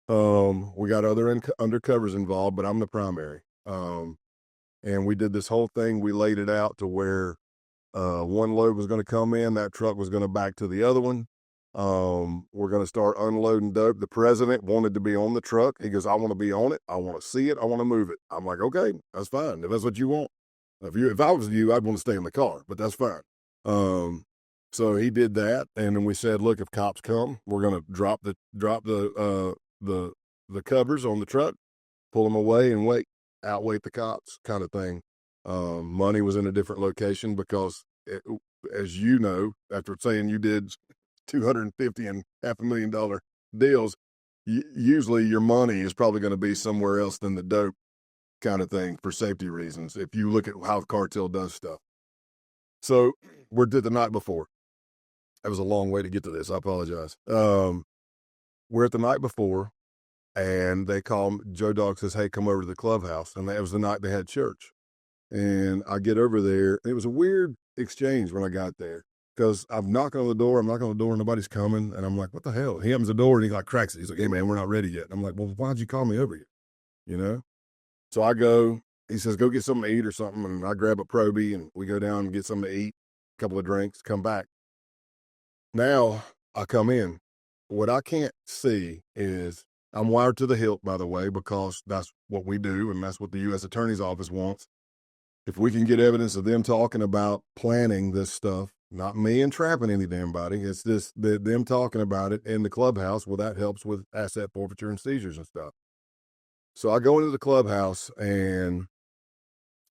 We got other undercovers involved, but I'm the primary. And we did this whole thing. We laid it out to where one load was going to come in. That truck was going to back to the other one. We're going to start unloading dope. The president wanted to be on the truck. He goes, I want to be on it. I want to see it. I want to move it. I'm like, okay, that's fine. If that's what you want. If I was you, I'd want to stay in the car, but that's fine. So he did that. And then we said, look, if cops come, we're going to drop the covers on the truck, pull them away and outwait the cops, kind of thing. Money was in a different location because, as you know, after saying you did $250 and $500,000 deals, usually your money is probably going to be somewhere else than the dope, kind of thing, for safety reasons, if you look at how the cartel does stuff. So we're the night before. That was a long way to get to this. I apologize. We're at the night before, and they call Joe Dog, says, hey, come over to the clubhouse. And that was the night they had church. And I get over there. It was a weird exchange when I got there, because I'm knocking on the door. Nobody's coming. And I'm like, what the hell? He opens the door and he like cracks it. He's like, hey, man, we're not ready yet. And I'm like, well, why'd you call me over here? You know? So I go, he says, go get something to eat or something. And I grab a Proby and we go down and get something to eat, a couple of drinks, come back. Now I come in. What I can't see is, I'm wired to the hilt, by the way, because that's what we do. And that's what the U.S. Attorney's Office wants. If we can get evidence of them talking about planning this stuff, not me entrapping any damn body, it's just them talking about it in the clubhouse, well, that helps with asset forfeiture and seizures and stuff. So I go into the clubhouse and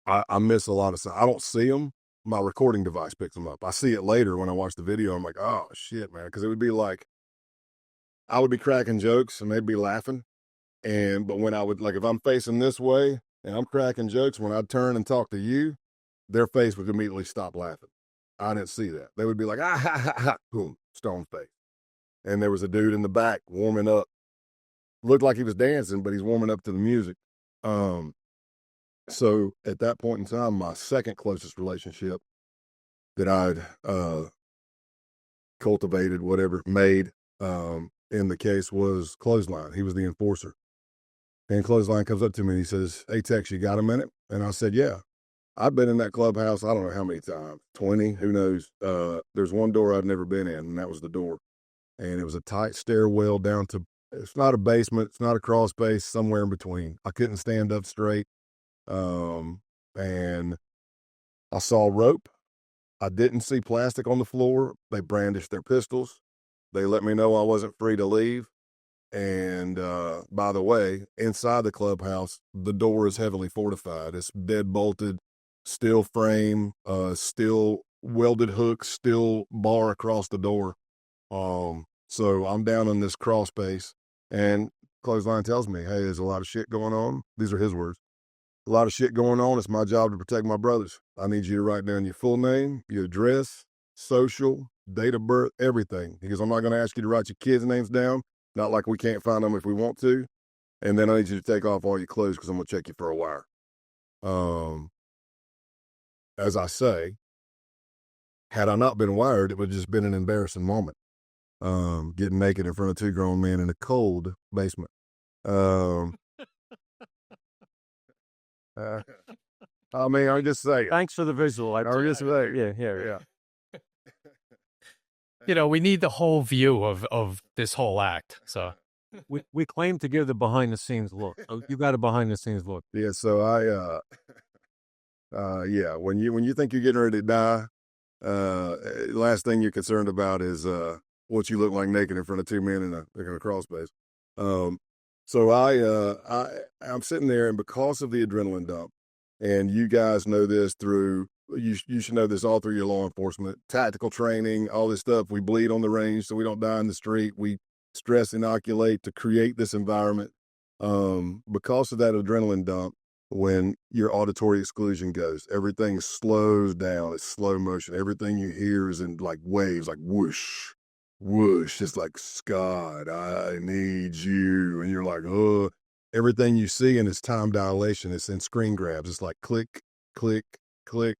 I miss a lot of stuff. I don't see them. My recording device picks them up. I see it later when I watch the video. I'm like, oh, shit, man. Because it would be like, I would be cracking jokes and they'd be laughing. But when I would, like, if I'm facing this way and I'm cracking jokes, when I'd turn and talk to you, their face would immediately stop laughing. I didn't see that. They would be like, ah, ha, ha, ha, boom, stone face. And there was a dude in the back warming up. Looked like he was dancing, but he's warming up to the music. So at that point in time, my second closest relationship that I'd cultivated, made in the case was Clothesline. He was the enforcer. And Clothesline comes up to me and he says, hey, Tex, you got a minute? And I said, yeah. I've been in that clubhouse, I don't know how many times, 20, who knows. There's one door I'd never been in, and that was the door. And it was a tight stairwell down to It's not a basement. It's not a crawl space. Somewhere in between. I couldn't stand up straight. And I saw rope. I didn't see plastic on the floor. They brandished their pistols. They let me know I wasn't free to leave. And by the way, inside the clubhouse, the door is heavily fortified. It's dead bolted, steel frame, steel welded hooks, steel bar across the door. So I'm down in this crawl space, and clothesline tells me, "Hey, there's a lot of shit going on." These are his words. A lot of shit going on. It's my job to protect my brothers. I need you to write down your full name, your address, social, date of birth, everything. Because I'm not going to ask you to write your kids' names down. Not like we can't find them if we want to. And then I need you to take off all your clothes because I'm going to check you for a wire. As I say, had I not been wired, it would have just been an embarrassing moment. Getting naked in front of two grown men in a cold basement. I mean, I'm just saying. Thanks for the visual. I'm just saying. Yeah. You know, we need the whole view of this whole act. So We claim to give the behind the scenes look. So you got a behind the scenes look. Yeah. So yeah. When you think you're getting ready to die, last thing you're concerned about is what you look like naked in front of two men in a crawl space. So I'm sitting there, and because of the adrenaline dump, and you guys know this you should know this all through your law enforcement, tactical training, all this stuff. We bleed on the range so we don't die in the street. We stress inoculate to create this environment. Because of that adrenaline dump, when your auditory exclusion goes, everything slows down. It's slow motion. Everything you hear is in like waves, like whoosh, whoosh. It's like, Scott, I need you. And you're like, oh, everything you see in its time dilation, it's in screen grabs. It's like click, click, click.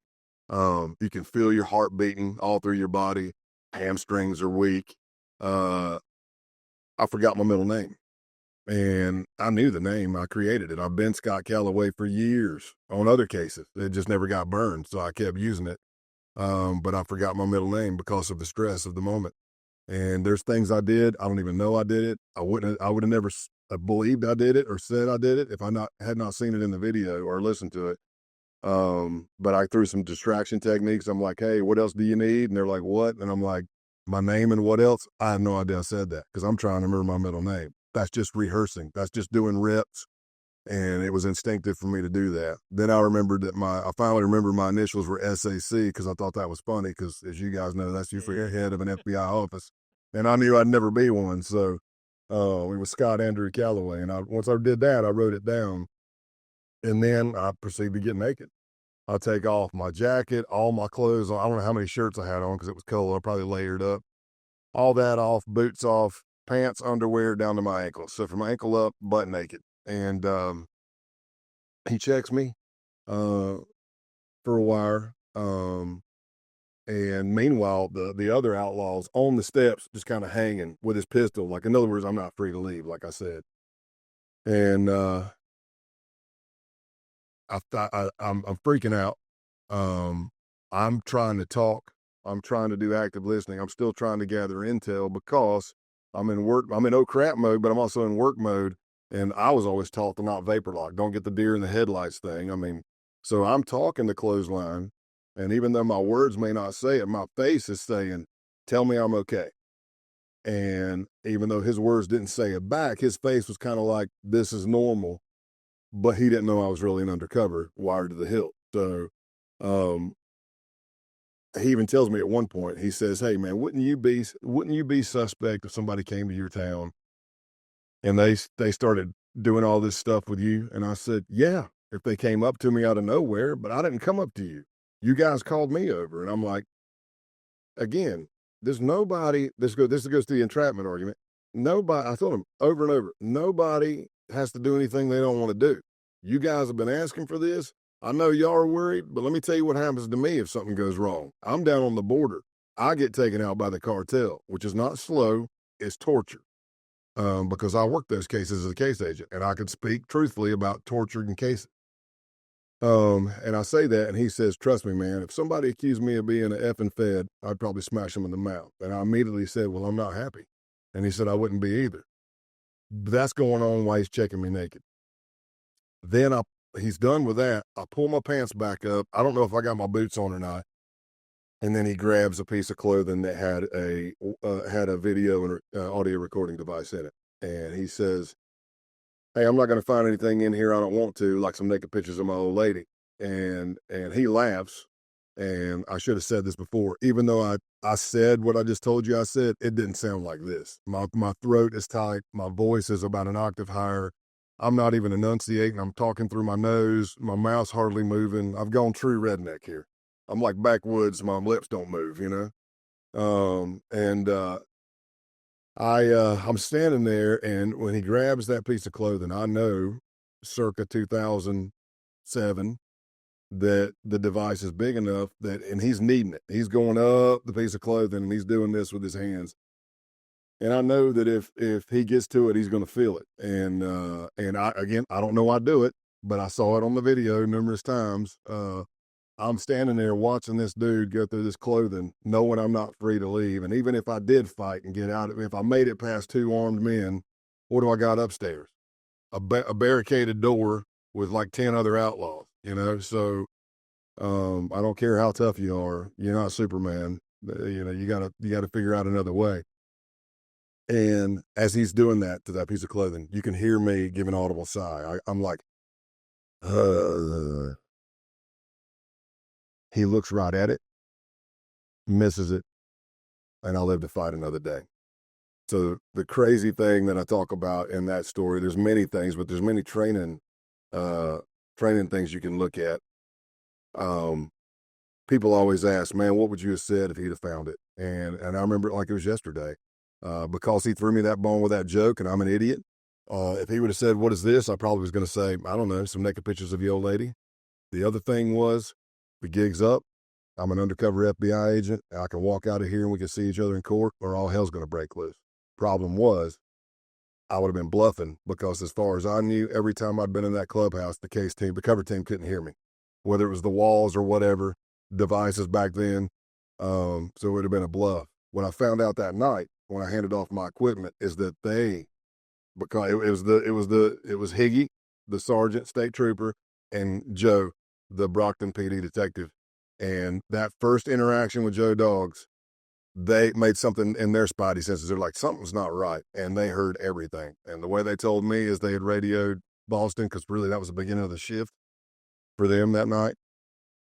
You can feel your heart beating all through your body. Hamstrings are weak. I forgot my middle name. And I knew the name. I created it. I've been Scott Calloway for years on other cases. It just never got burned, so I kept using it. But I forgot my middle name because of the stress of the moment. And there's things I did. I don't even know I did it. I would have never believed I did it or said I did it if I had not seen it in the video or listened to it. But I threw some distraction techniques. I'm like, hey, what else do you need? And they're like, what? And I'm like, my name and what else? I have no idea I said that because I'm trying to remember my middle name. That's just rehearsing. That's just doing reps. And it was instinctive for me to do that. Then I remembered that I finally remembered my initials were SAC because I thought that was funny because, as you guys know, that's usually the head of an FBI office. And I knew I'd never be one. So it was Scott Andrew Calloway. And once I did that, I wrote it down. And then I proceeded to get naked. I take off my jacket, all my clothes. I don't know how many shirts I had on because it was cold. I probably layered up. All that off, boots off, pants, underwear down to my ankles. So from my ankle up, butt naked. And he checks me for a wire. And meanwhile, the other outlaws on the steps just kind of hanging with his pistol. Like, in other words, I'm not free to leave, like I said. And I'm freaking out. I'm trying to talk. I'm trying to do active listening. I'm still trying to gather intel because I'm in work. I'm in oh crap mode, but I'm also in work mode. And I was always taught to not vapor lock. Don't get the deer in the headlights thing. I mean, so I'm talking to clothesline. And even though my words may not say it, my face is saying, tell me I'm okay. And even though his words didn't say it back, his face was kind of like, this is normal. But he didn't know I was really an undercover, wired to the hilt. So he even tells me at one point, he says, hey, man, wouldn't you be suspect if somebody came to your town and they started doing all this stuff with you? And I said, yeah, if they came up to me out of nowhere, but I didn't come up to you. You guys called me over. And I'm like, again, there's nobody, this goes to the entrapment argument. Nobody, I told him over and over, nobody has to do anything they don't want to do. You guys have been asking for this. I know y'all are worried, but let me tell you what happens to me if something goes wrong. I'm down on the border. I get taken out by the cartel, which is not slow, it's torture. Because I worked those cases as a case agent, and I could speak truthfully about tortured cases. And I say that, and he says, trust me, man, if somebody accused me of being an effing fed, I'd probably smash him in the mouth. And I immediately said, well, I'm not happy. And he said, I wouldn't be either. That's going on while he's checking me naked. Then he's done with that. I pull my pants back up. I don't know if I got my boots on or not. And then he grabs a piece of clothing that had a video and audio recording device in it. And he says, "Hey, I'm not going to find anything in here I don't want to, like some naked pictures of my old lady." And he laughs. And I should have said this before. Even though I said what I just told you I said, it didn't sound like this. My throat is tight. My voice is about an octave higher. I'm not even enunciating. I'm talking through my nose. My mouth's hardly moving. I've gone true redneck here. I'm like backwoods. My lips don't move, you know? I'm standing there, and when he grabs that piece of clothing, I know circa 2007 that the device is big enough and he's kneading it. He's going up the piece of clothing and he's doing this with his hands. And I know that if he gets to it, he's going to feel it. And I don't know I do it, but I saw it on the video numerous times. I'm standing there watching this dude go through this clothing, knowing I'm not free to leave. And even if I did fight and get out, if I made it past 2 armed men, what do I got upstairs? A barricaded door with like 10 other outlaws, you know? So, I don't care how tough you are. You're not Superman. You know, you gotta figure out another way. And as he's doing that to that piece of clothing, you can hear me give an audible sigh. I'm like, he looks right at it, misses it, and I'll live to fight another day. So the crazy thing that I talk about in that story, there's many things, but there's many training things you can look at. People always ask, man, what would you have said if he'd have found it? And I remember it like it was yesterday, because he threw me that bone with that joke and I'm an idiot. If he would have said, what is this? I probably was going to say, I don't know, some naked pictures of the old lady. The other thing was, the gig's up. I'm an undercover FBI agent. I can walk out of here and we can see each other in court, or all hell's going to break loose. Problem was, I would have been bluffing, because as far as I knew, every time I'd been in that clubhouse, the cover team couldn't hear me, whether it was the walls or whatever, devices back then. So it would have been a bluff. What I found out that night when I handed off my equipment is that because it was Higgy, the sergeant, state trooper, and Joe, the Brockton PD detective. And that first interaction with Joe Dogs, they made something in their spidey senses. They're like, something's not right. And they heard everything. And the way they told me is they had radioed Boston, because really that was the beginning of the shift for them that night.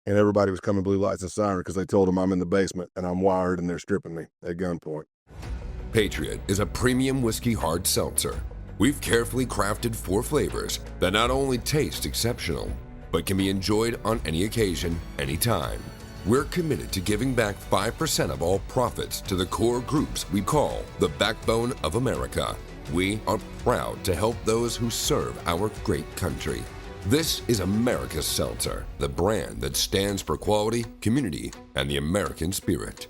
And everybody was coming blue lights and siren, because they told them I'm in the basement and I'm wired and they're stripping me at gunpoint. Patriot is a premium whiskey hard seltzer. We've carefully crafted 4 flavors that not only taste exceptional, but can be enjoyed on any occasion, anytime. We're committed to giving back 5% of all profits to the core groups we call the backbone of America. We are proud to help those who serve our great country. This is America's Seltzer, the brand that stands for quality, community, and the American spirit.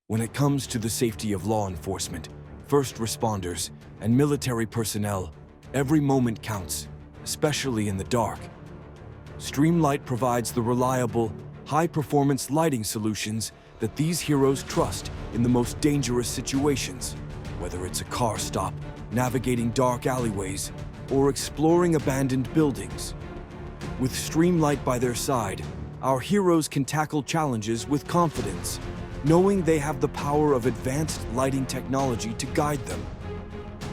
When it comes to the safety of law enforcement, first responders, and military personnel, every moment counts, especially in the dark. Streamlight provides the reliable, high-performance lighting solutions that these heroes trust in the most dangerous situations, whether it's a car stop, navigating dark alleyways, or exploring abandoned buildings. With Streamlight by their side, our heroes can tackle challenges with confidence, knowing they have the power of advanced lighting technology to guide them.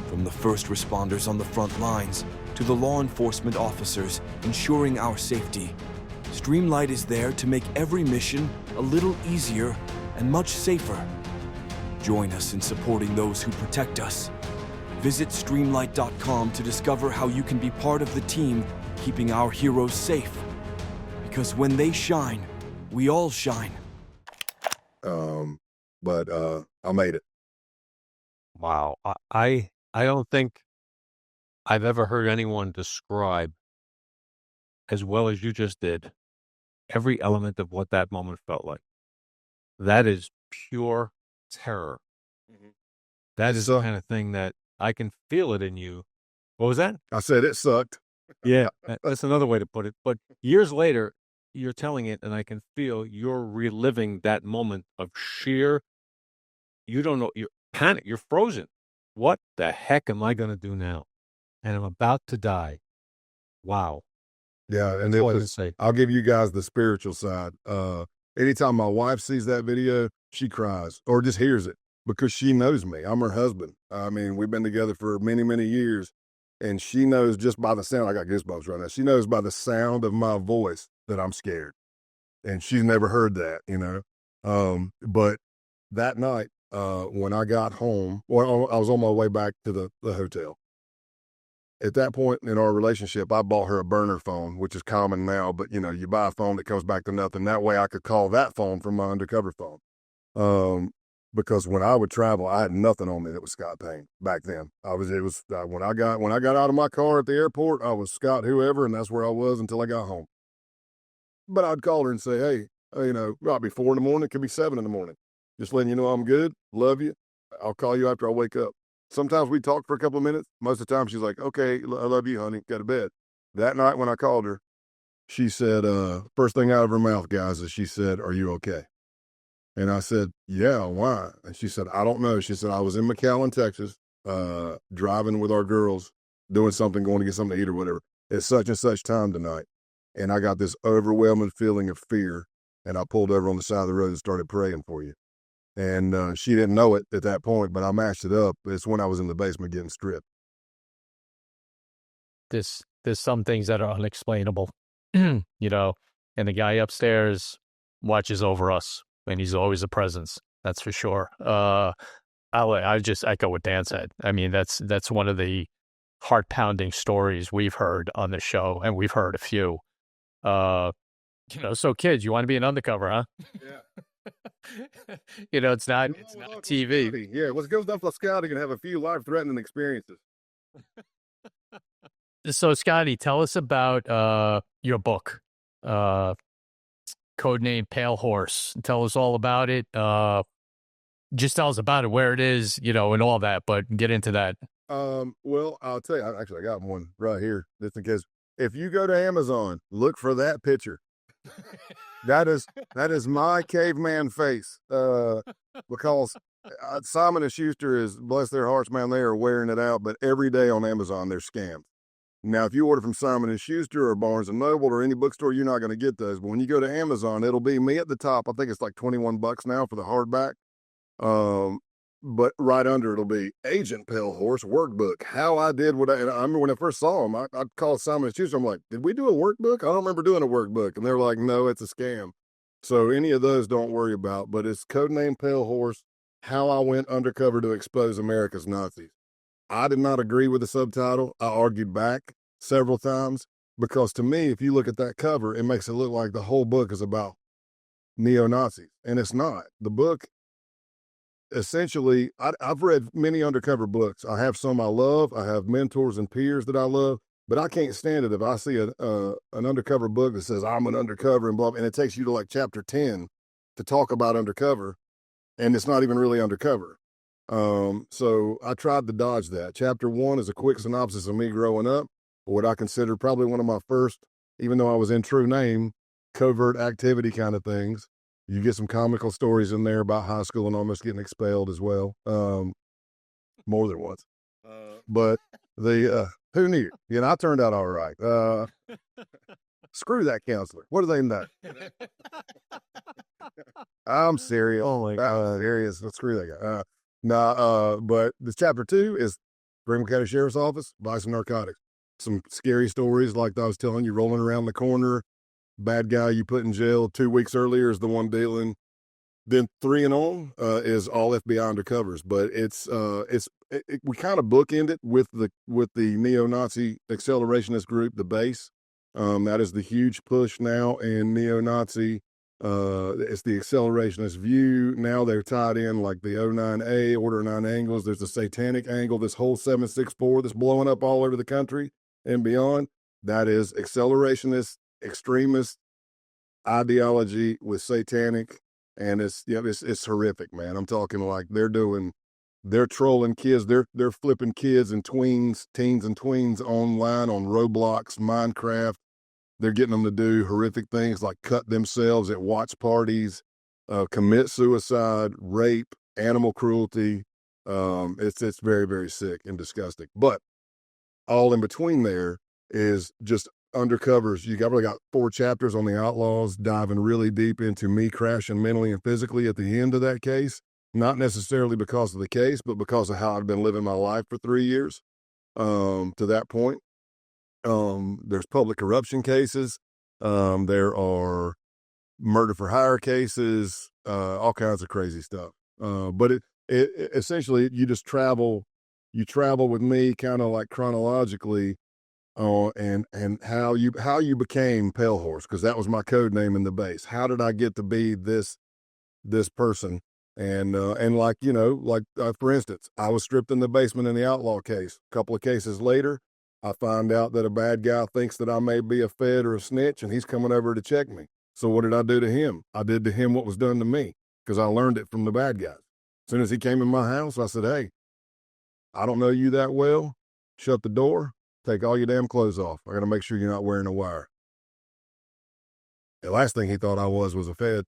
From the first responders on the front lines to the law enforcement officers ensuring our safety, Streamlight is there to make every mission a little easier and much safer. Join us in supporting those who protect us. Visit Streamlight.com to discover how you can be part of the team keeping our heroes safe. Because when they shine, we all shine. But I made it. Wow. I don't think I've ever heard anyone describe as well as you just did every element of what that moment felt like. That is pure terror. Mm-hmm. That is the kind of thing that I can feel it in you. What was that? I said it sucked. Yeah, that's another way to put it. But years later, you're telling it, and I can feel you're reliving that moment of sheer, you don't know, panic. You're frozen. What the heck am I going to do now? And I'm about to die. Wow. Yeah, and That's all I can say. I'll give you guys the spiritual side. Anytime my wife sees that video, she cries or just hears it because she knows me. I'm her husband. I mean, we've been together for many, many years, and she knows just by the sound. I got goosebumps right now. She knows by the sound of my voice that I'm scared, and she's never heard that, you know. But that night, when I got home, well, I was on my way back to the hotel. At that point in our relationship, I bought her a burner phone, which is common now, but you know, you buy a phone that comes back to nothing. That way I could call that phone from my undercover phone. Because when I would travel, I had nothing on me that was Scott Payne back then. When I got out of my car at the airport, I was Scott whoever, and that's where I was until I got home. But I'd call her and say, hey, you know, might be 4 in the morning, it could be 7 in the morning. Just letting you know I'm good, love you. I'll call you after I wake up. Sometimes we talk for a couple of minutes. Most of the time she's like, okay, I love you, honey, go to bed. That night when I called her, she said, first thing out of her mouth, guys, is she said, are you okay? And I said, yeah, why? And she said, I don't know. She said, I was in McAllen, Texas, driving with our girls, doing something, going to get something to eat or whatever. It's such and such time tonight. And I got this overwhelming feeling of fear. And I pulled over on the side of the road and started praying for you. And she didn't know it at that point, but I mashed it up. It's when I was in the basement getting stripped. There's some things that are unexplainable, you know, and the guy upstairs watches over us, and he's always a presence. That's for sure. I just echo what Dan said. I mean, that's one of the heart-pounding stories we've heard on the show, and we've heard a few. You know, so kids, you want to be an undercover, huh? Yeah. You know, it's not TV. Scotty. Yeah, let's go with Scotty and have a few life-threatening experiences. So, Scotty, tell us about your book, Codenamed Pale Horse. Tell us all about it. Just tell us about it, where it is, you know, and all that, but get into that. Well, I'll tell you, I got one right here, just in case. If you go to Amazon, look for that picture. That is my caveman face, because Simon & Schuster is, bless their hearts, man, they are wearing it out, but every day on Amazon, they're scams. Now, if you order from Simon & Schuster or Barnes & Noble or any bookstore, you're not going to get those. But when you go to Amazon, it'll be me at the top. I think it's like $21 now for the hardback. But right under it'll be Agent Pale Horse Workbook. How I did what I remember when I first saw them, I called Simon & Schuster. I'm like, did we do a workbook? I don't remember doing a workbook. And they're like, no, it's a scam. So any of those don't worry about, but it's Codenamed Pale Horse, How I Went Undercover to Expose America's Nazis. I did not agree with the subtitle. I argued back several times because to me, if you look at that cover, it makes it look like the whole book is about neo-Nazis. And it's not. The book, essentially, I've read many undercover books. I have some I love. I have mentors and peers that I love, but I can't stand it if I see an undercover book that says I'm an undercover and blah, and it takes you to like chapter 10 to talk about undercover, and it's not even really undercover. So I tried to dodge that. Chapter 1 is a quick synopsis of me growing up, what I consider probably one of my first, even though I was in true name, covert activity kind of things. You get some comical stories in there about high school and almost getting expelled as well. More than once. But who knew? You know, I turned out all right. Screw that counselor. What do they know? I'm serious. Oh my God. Serious. Screw that guy. But this chapter 2 is Greenville County Sheriff's Office, Vice and Narcotics. Some scary stories like I was telling you, rolling around the corner. Bad guy you put in jail 2 weeks earlier is the one dealing. Then 3 and on is all FBI undercovers, but we kind of bookend it with the neo-Nazi accelerationist group, the base. That is the huge push now in neo-Nazi. It's the accelerationist view. Now they're tied in like the 09A, Order 9 angles. There's the satanic angle, this whole 764 that's blowing up all over the country and beyond. That is accelerationist, extremist ideology with satanic, and it's horrific, man. I'm talking like they're trolling kids, they're flipping kids and teens and tweens online on Roblox, Minecraft. They're getting them to do horrific things like cut themselves at watch parties, commit suicide, rape, animal cruelty, It's very, very sick and disgusting. But all in between there is just undercovers. You really got 4 chapters on the Outlaws, diving really deep into me crashing mentally and physically at the end of that case. Not necessarily because of the case, but because of how I've been living my life for 3 years to that point. There's public corruption cases. There are murder for hire cases, all kinds of crazy stuff. But it essentially, you just travel with me kind of like chronologically, and how you became Pale Horse, because that was my code name in the base. How did I get to be this person? And like, for instance, I was stripped in the basement in the Outlaw case. A couple of cases later, I find out that a bad guy thinks that I may be a fed or a snitch, and he's coming over to check me. So what did I do to him? I did to him what was done to me, because I learned it from the bad guys. As soon as he came in my house, I said, hey, I don't know you that well. Shut the door. Take all your damn clothes off. I got to make sure you're not wearing a wire. The last thing he thought I was a fed.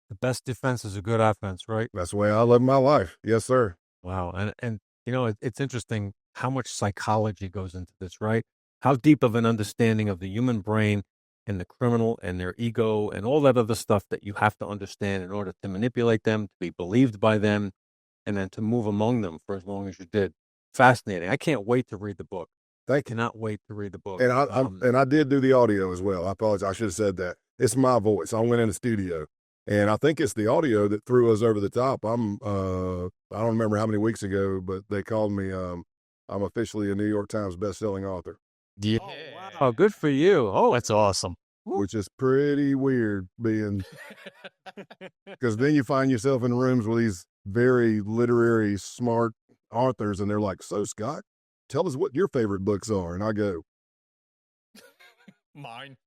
The best defense is a good offense, right? That's the way I live my life. Yes, sir. Wow. And it's interesting how much psychology goes into this, right? How deep of an understanding of the human brain and the criminal and their ego and all that other stuff that you have to understand in order to manipulate them, to be believed by them, and then to move among them for as long as you did. Fascinating. I can't wait to read the book. I cannot wait to read the book. And I did do the audio as well. I apologize. I should have said that. It's my voice. I went in the studio, and I think it's the audio that threw us over the top. I don't remember how many weeks ago, but they called me. I'm officially a New York Times bestselling author. Yeah. Oh, wow. Good for you. Oh, That's awesome. Which is pretty weird, being because then you find yourself in rooms with these very literary smart authors, and they're like, so Scott, tell us what your favorite books are. And I go, Mine.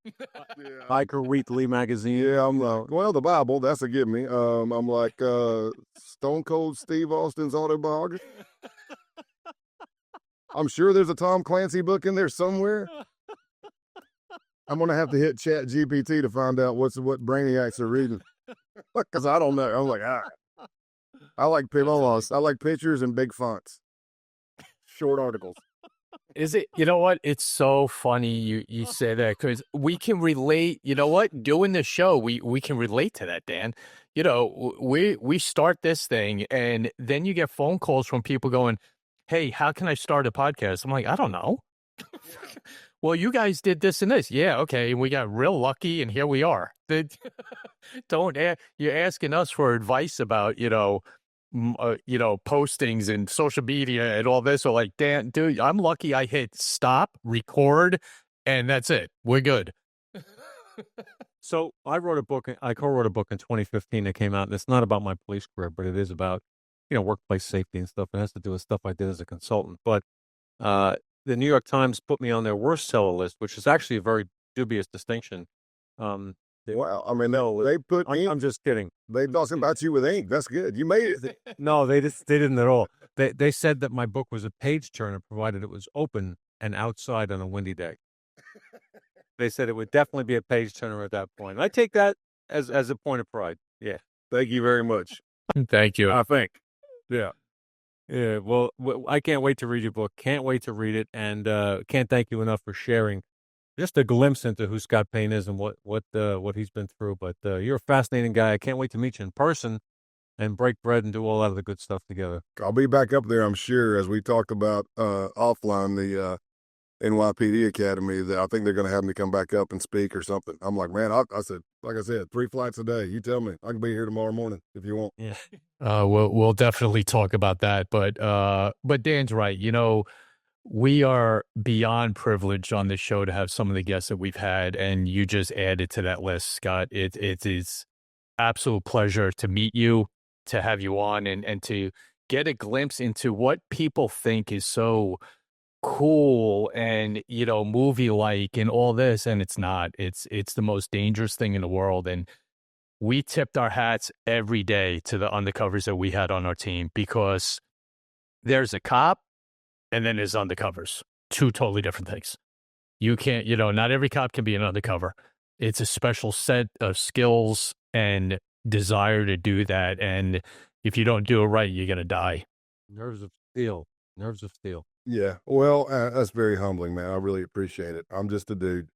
Biker Weekly magazine. yeah, I'm like, well, the Bible, that's a give me. I'm like, Stone Cold Steve Austin's autobiography. I'm sure there's a Tom Clancy book in there somewhere. I'm going to have to hit Chat GPT to find out what brainiacs are reading. Because I don't know. I'm like, I like people. I like pictures and big fonts. Short articles. Is it? You know what? It's so funny you say that, because we can relate. You know what? Doing the show, we can relate to that, Dan. We start this thing, and then you get phone calls from people going, hey, how can I start a podcast? I'm like, I don't know. Well, you guys did this and this. Yeah, okay. And we got real lucky, and here we are. You're asking us for advice about, postings and social media and all this. So like, Dan, dude, I'm lucky I hit stop, record, and that's it. We're good. So I co-wrote a book in 2015 that came out, and it's not about my police career, but it is about, workplace safety and stuff. It has to do with stuff I did as a consultant. But the New York Times put me on their worst seller list, which is actually a very dubious distinction. Well, I mean, they put. I'm just kidding. They talking about you with ink. That's good. You made it. No, they didn't at all. They said that my book was a page turner, provided it was open and outside on a windy day. They said it would definitely be a page turner at that point. I take that as a point of pride. Yeah. Thank you very much. Thank you. I think. Yeah. Yeah. Well, I can't wait to read your book. Can't wait to read it, and can't thank you enough for sharing just a glimpse into who Scott Payne is and what he's been through. But you're a fascinating guy. I can't wait to meet you in person and break bread and do all that other good stuff together. I'll be back up there, I'm sure, as we talked about offline, the NYPD Academy. That I think they're going to have me come back up and speak or something. I'm like, man, I said, like I said, 3 flights a day. You tell me. I can be here tomorrow morning if you want. Yeah. We'll definitely talk about that. But Dan's right. We are beyond privileged on this show to have some of the guests that we've had, and you just added to that list, Scott. It is absolute pleasure to meet you, to have you on, and to get a glimpse into what people think is so cool and movie-like and all this, and it's not. It's the most dangerous thing in the world, and we tipped our hats every day to the undercovers that we had on our team, because there's a cop and then there's undercovers. 2 totally different things. You can't, not every cop can be an undercover. It's a special set of skills and desire to do that. And if you don't do it right, you're going to die. Nerves of steel. Nerves of steel. Yeah. Well, that's very humbling, man. I really appreciate it. I'm just a dude.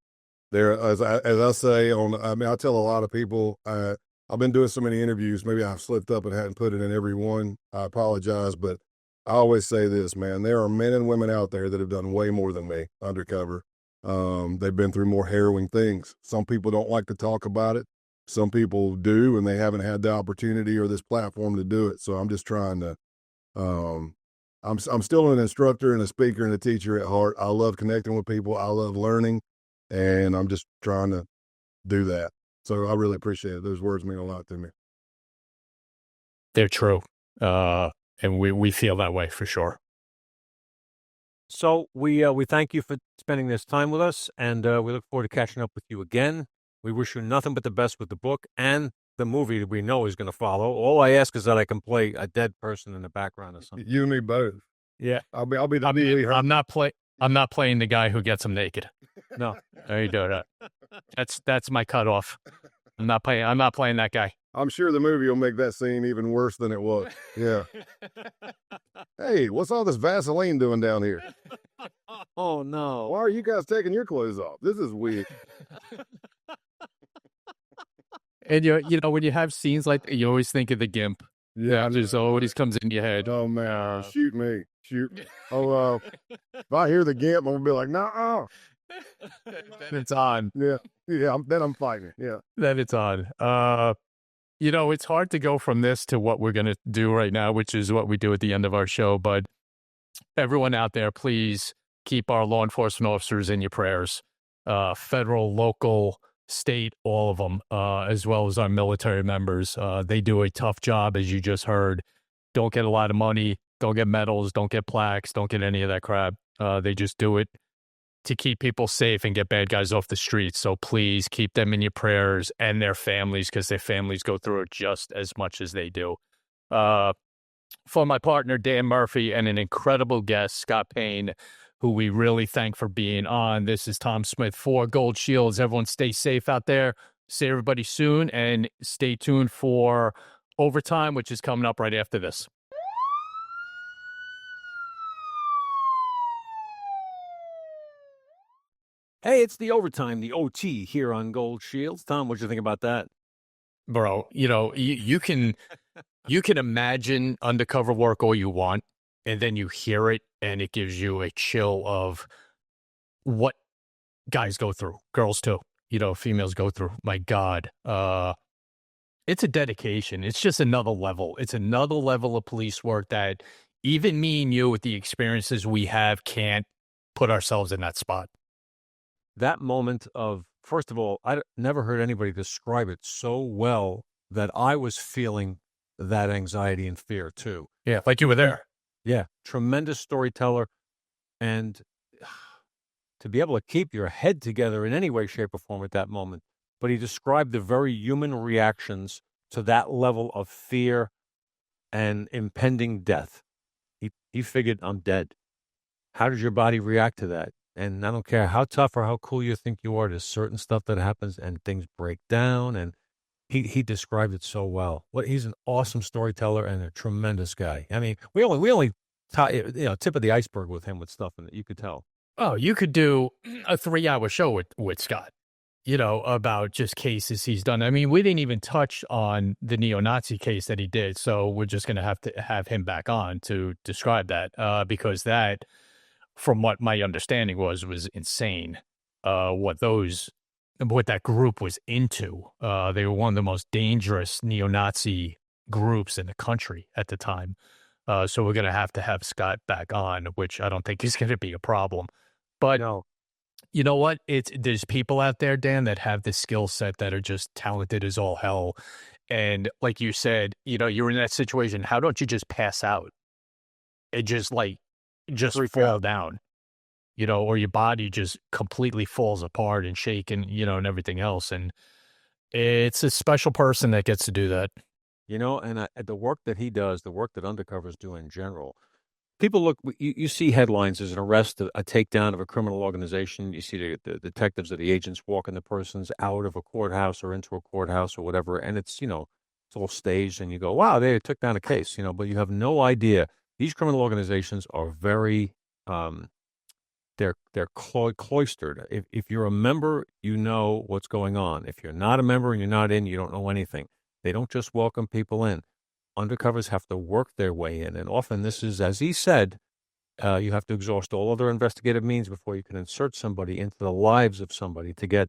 There, as I say I mean, I tell a lot of people, I've been doing so many interviews, maybe I've slipped up and hadn't put it in every one. I apologize, but I always say this, man, there are men and women out there that have done way more than me undercover. They've been through more harrowing things. Some people don't like to talk about it. Some people do, and they haven't had the opportunity or this platform to do it. So I'm just trying to, I'm still an instructor and a speaker and a teacher at heart. I love connecting with people. I love learning. And I'm just trying to do that. So I really appreciate it. Those words mean a lot to me. They're true. And we feel that way for sure. So we thank you for spending this time with us, and we look forward to catching up with you again. We wish you nothing but the best with the book and the movie that we know is going to follow. All I ask is that I can play a dead person in the background or something. You and me both. Yeah. I'll be the I'm not playing the guy who gets him naked. No. There you go. That's my cutoff. I'm not playing that guy. I'm sure the movie will make that scene even worse than it was. Yeah. Hey, what's all this Vaseline doing down here? Oh no. Why are you guys taking your clothes off? This is weird. And you know when you have scenes like that, you always think of the Gimp. Yeah. There's always comes in your head. Oh man, shoot me. Shoot. Oh, if I hear the Gimp, I'm gonna be like, nah. Then it's on. Yeah. Yeah. Then I'm fighting. Yeah. Then it's on. You know, it's hard to go from this to what we're going to do right now, which is what we do at the end of our show. But everyone out there, please keep our law enforcement officers in your prayers. Federal, local, state, all of them, as well as our military members. They do a tough job, as you just heard. Don't get a lot of money. Don't get medals. Don't get plaques. Don't get any of that crap. They just do it to keep people safe and get bad guys off the streets. So please keep them in your prayers and their families, because their families go through it just as much as they do. For my partner, Dan Murphy, and an incredible guest, Scott Payne, who we really thank for being on. This is Tom Smith for Gold Shields. Everyone stay safe out there. See everybody soon, and stay tuned for Overtime, which is coming up right after this. Hey, it's the Overtime, the OT here on Gold Shields. Tom, what do you think about that? Bro, you know, you can imagine undercover work all you want, and then you hear it, and it gives you a chill of what guys go through, girls too, you know, females go through. My God, it's a dedication. It's just another level. It's another level of police work that even me and you, with the experiences we have, can't put ourselves in that spot. That moment of, first of all, I never heard anybody describe it so well that I was feeling that anxiety and fear too. Yeah, like you were there. Yeah, tremendous storyteller. And to be able to keep your head together in any way, shape, or form at that moment. But he described the very human reactions to that level of fear and impending death. He figured, I'm dead. How does your body react to that? And I don't care how tough or how cool you think you are, there's certain stuff that happens and things break down. And he described it so well. He's an awesome storyteller and a tremendous guy. I mean, we only tip of the iceberg with him with stuff, and you could tell. Oh, you could do a 3-hour show with Scott, you know, about just cases he's done. I mean, we didn't even touch on the neo-Nazi case that he did. So we're just going to have him back on to describe that, because that, from what my understanding was insane. What that group was into. They were one of the most dangerous neo-Nazi groups in the country at the time. So we're going to have Scott back on, which I don't think is going to be a problem. But No. You know what? There's people out there, Dan, that have this skill set that are just talented as all hell. And like you said, you know, you're in that situation. How don't you just pass out? It just fall down, you know, or your body just completely falls apart and shaking, you know, and everything else. And it's a special person that gets to do that. You know, and the work that he does, the work that undercovers do in general, people look, you see headlines, there's an arrest, a takedown of a criminal organization. You see the detectives or the agents walking the persons out of a courthouse or into a courthouse or whatever. And it's, you know, it's all staged and you go, wow, they took down a case, you know, but you have no idea these criminal organizations are very, they're cloistered. If you're a member, you know what's going on. If you're not a member and you're not in, you don't know anything. They don't just welcome people in. Undercovers have to work their way in, and often this is, as he said, you have to exhaust all other investigative means before you can insert somebody into the lives of somebody to get,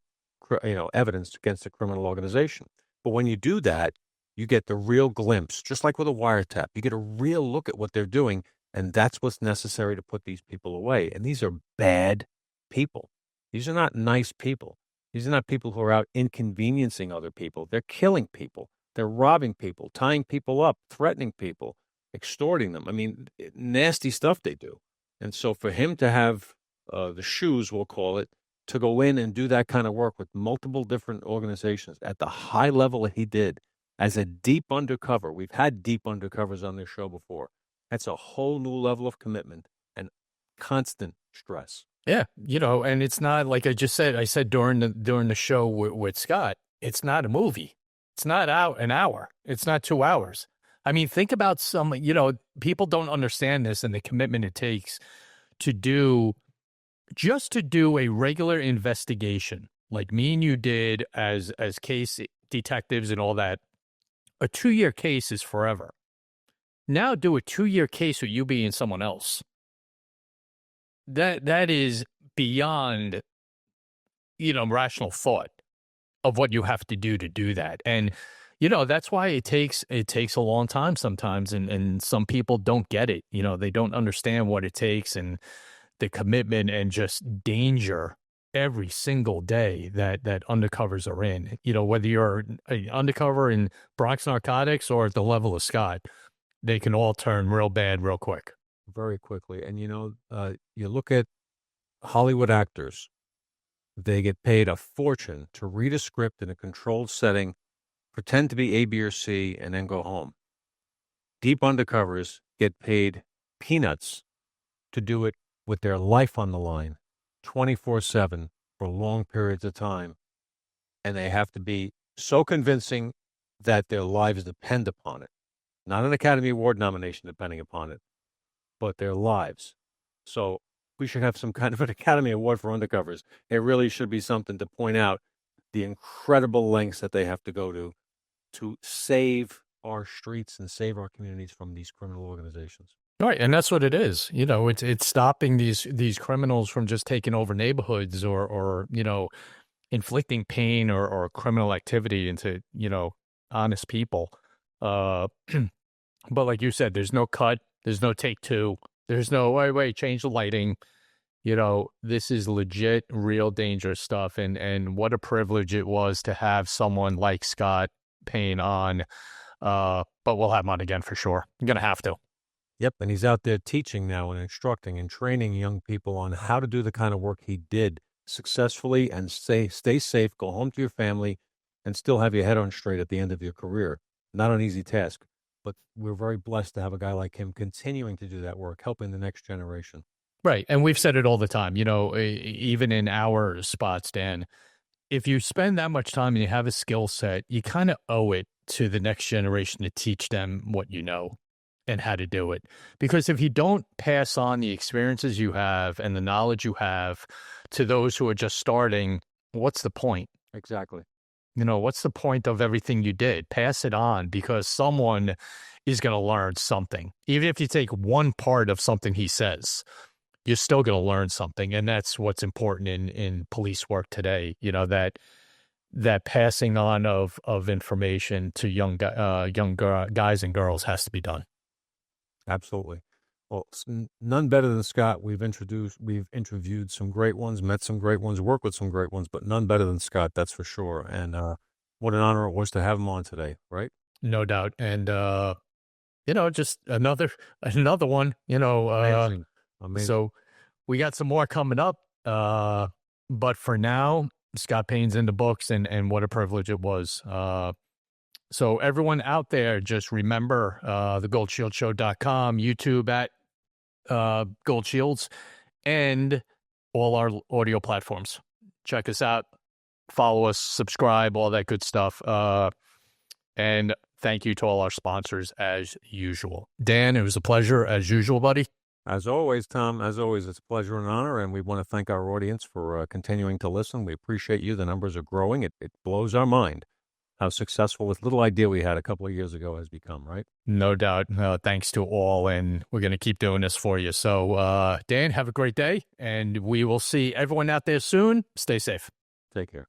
evidence against a criminal organization. But when you do that, you get the real glimpse, just like with a wiretap. You get a real look at what they're doing, and that's what's necessary to put these people away. And these are bad people. These are not nice people. These are not people who are out inconveniencing other people. They're killing people. They're robbing people, tying people up, threatening people, extorting them. I mean, nasty stuff they do. And so for him to have the shoes, we'll call it, to go in and do that kind of work with multiple different organizations at the high level that he did as a deep undercover. We've had deep undercovers on this show before. That's a whole new level of commitment and constant stress. Yeah, and it's not like I just said. I said during the show with Scott, it's not a movie. It's not an hour. It's not 2 hours. I mean, think about people don't understand this and the commitment it takes to do a regular investigation like me and you did as case detectives and all that. A 2-year case is forever. Now do a 2-year case with you being someone else. That is beyond, rational thought of what you have to do that. And, that's why it takes a long time sometimes. And some people don't get it. They don't understand what it takes and the commitment and just danger every single day that undercovers are in, whether you're an undercover in Bronx Narcotics or at the level of Scott, they can all turn real bad real quick. Very quickly. And, you look at Hollywood actors, they get paid a fortune to read a script in a controlled setting, pretend to be A, B, or C, and then go home. Deep undercovers get paid peanuts to do it with their life on the line, 24/7 for long periods of time. And they have to be so convincing that their lives depend upon it. Not an Academy Award nomination depending upon it, but their lives. So we should have some kind of an Academy Award for undercovers. It really should be something to point out the incredible lengths that they have to go to save our streets and save our communities from these criminal organizations. Right, and that's what it is. It's stopping these criminals from just taking over neighborhoods or inflicting pain or criminal activity into honest people. But like you said, there's no cut, there's no take two, there's no wait, change the lighting. This is legit, real dangerous stuff, and what a privilege it was to have someone like Scott Payne on. But we'll have him on again for sure. I'm gonna have to. Yep, and he's out there teaching now and instructing and training young people on how to do the kind of work he did successfully and stay safe, go home to your family, and still have your head on straight at the end of your career. Not an easy task, but we're very blessed to have a guy like him continuing to do that work, helping the next generation. Right, and we've said it all the time, even in our spots, Dan, if you spend that much time and you have a skill set, you kind of owe it to the next generation to teach them what you know and how to do it. Because if you don't pass on the experiences you have and the knowledge you have to those who are just starting, what's the point? Exactly. What's the point of everything you did? Pass it on, because someone is going to learn something. Even if you take one part of something he says, you're still going to learn something. And that's what's important in police work today, that passing on of information to young guys and girls has to be done. Absolutely. Well, none better than Scott. We've interviewed some great ones, met some great ones, worked with some great ones, but none better than Scott, that's for sure. And what an honor it was to have him on today, right? No doubt. And, just another one, Amazing. So we got some more coming up. But for now, Scott Payne's in the books, and what a privilege it was. So everyone out there, just remember thegoldshieldShow.com, YouTube at Gold Shields, and all our audio platforms. Check us out, follow us, subscribe, all that good stuff. And thank you to all our sponsors as usual. Dan, it was a pleasure as usual, buddy. As always, Tom, as always, it's a pleasure and honor, and we want to thank our audience for continuing to listen. We appreciate you. The numbers are growing. It blows our mind how successful this little idea we had a couple of years ago has become, right? No doubt. Thanks to all, and we're going to keep doing this for you. So, Dan, have a great day, and we will see everyone out there soon. Stay safe. Take care.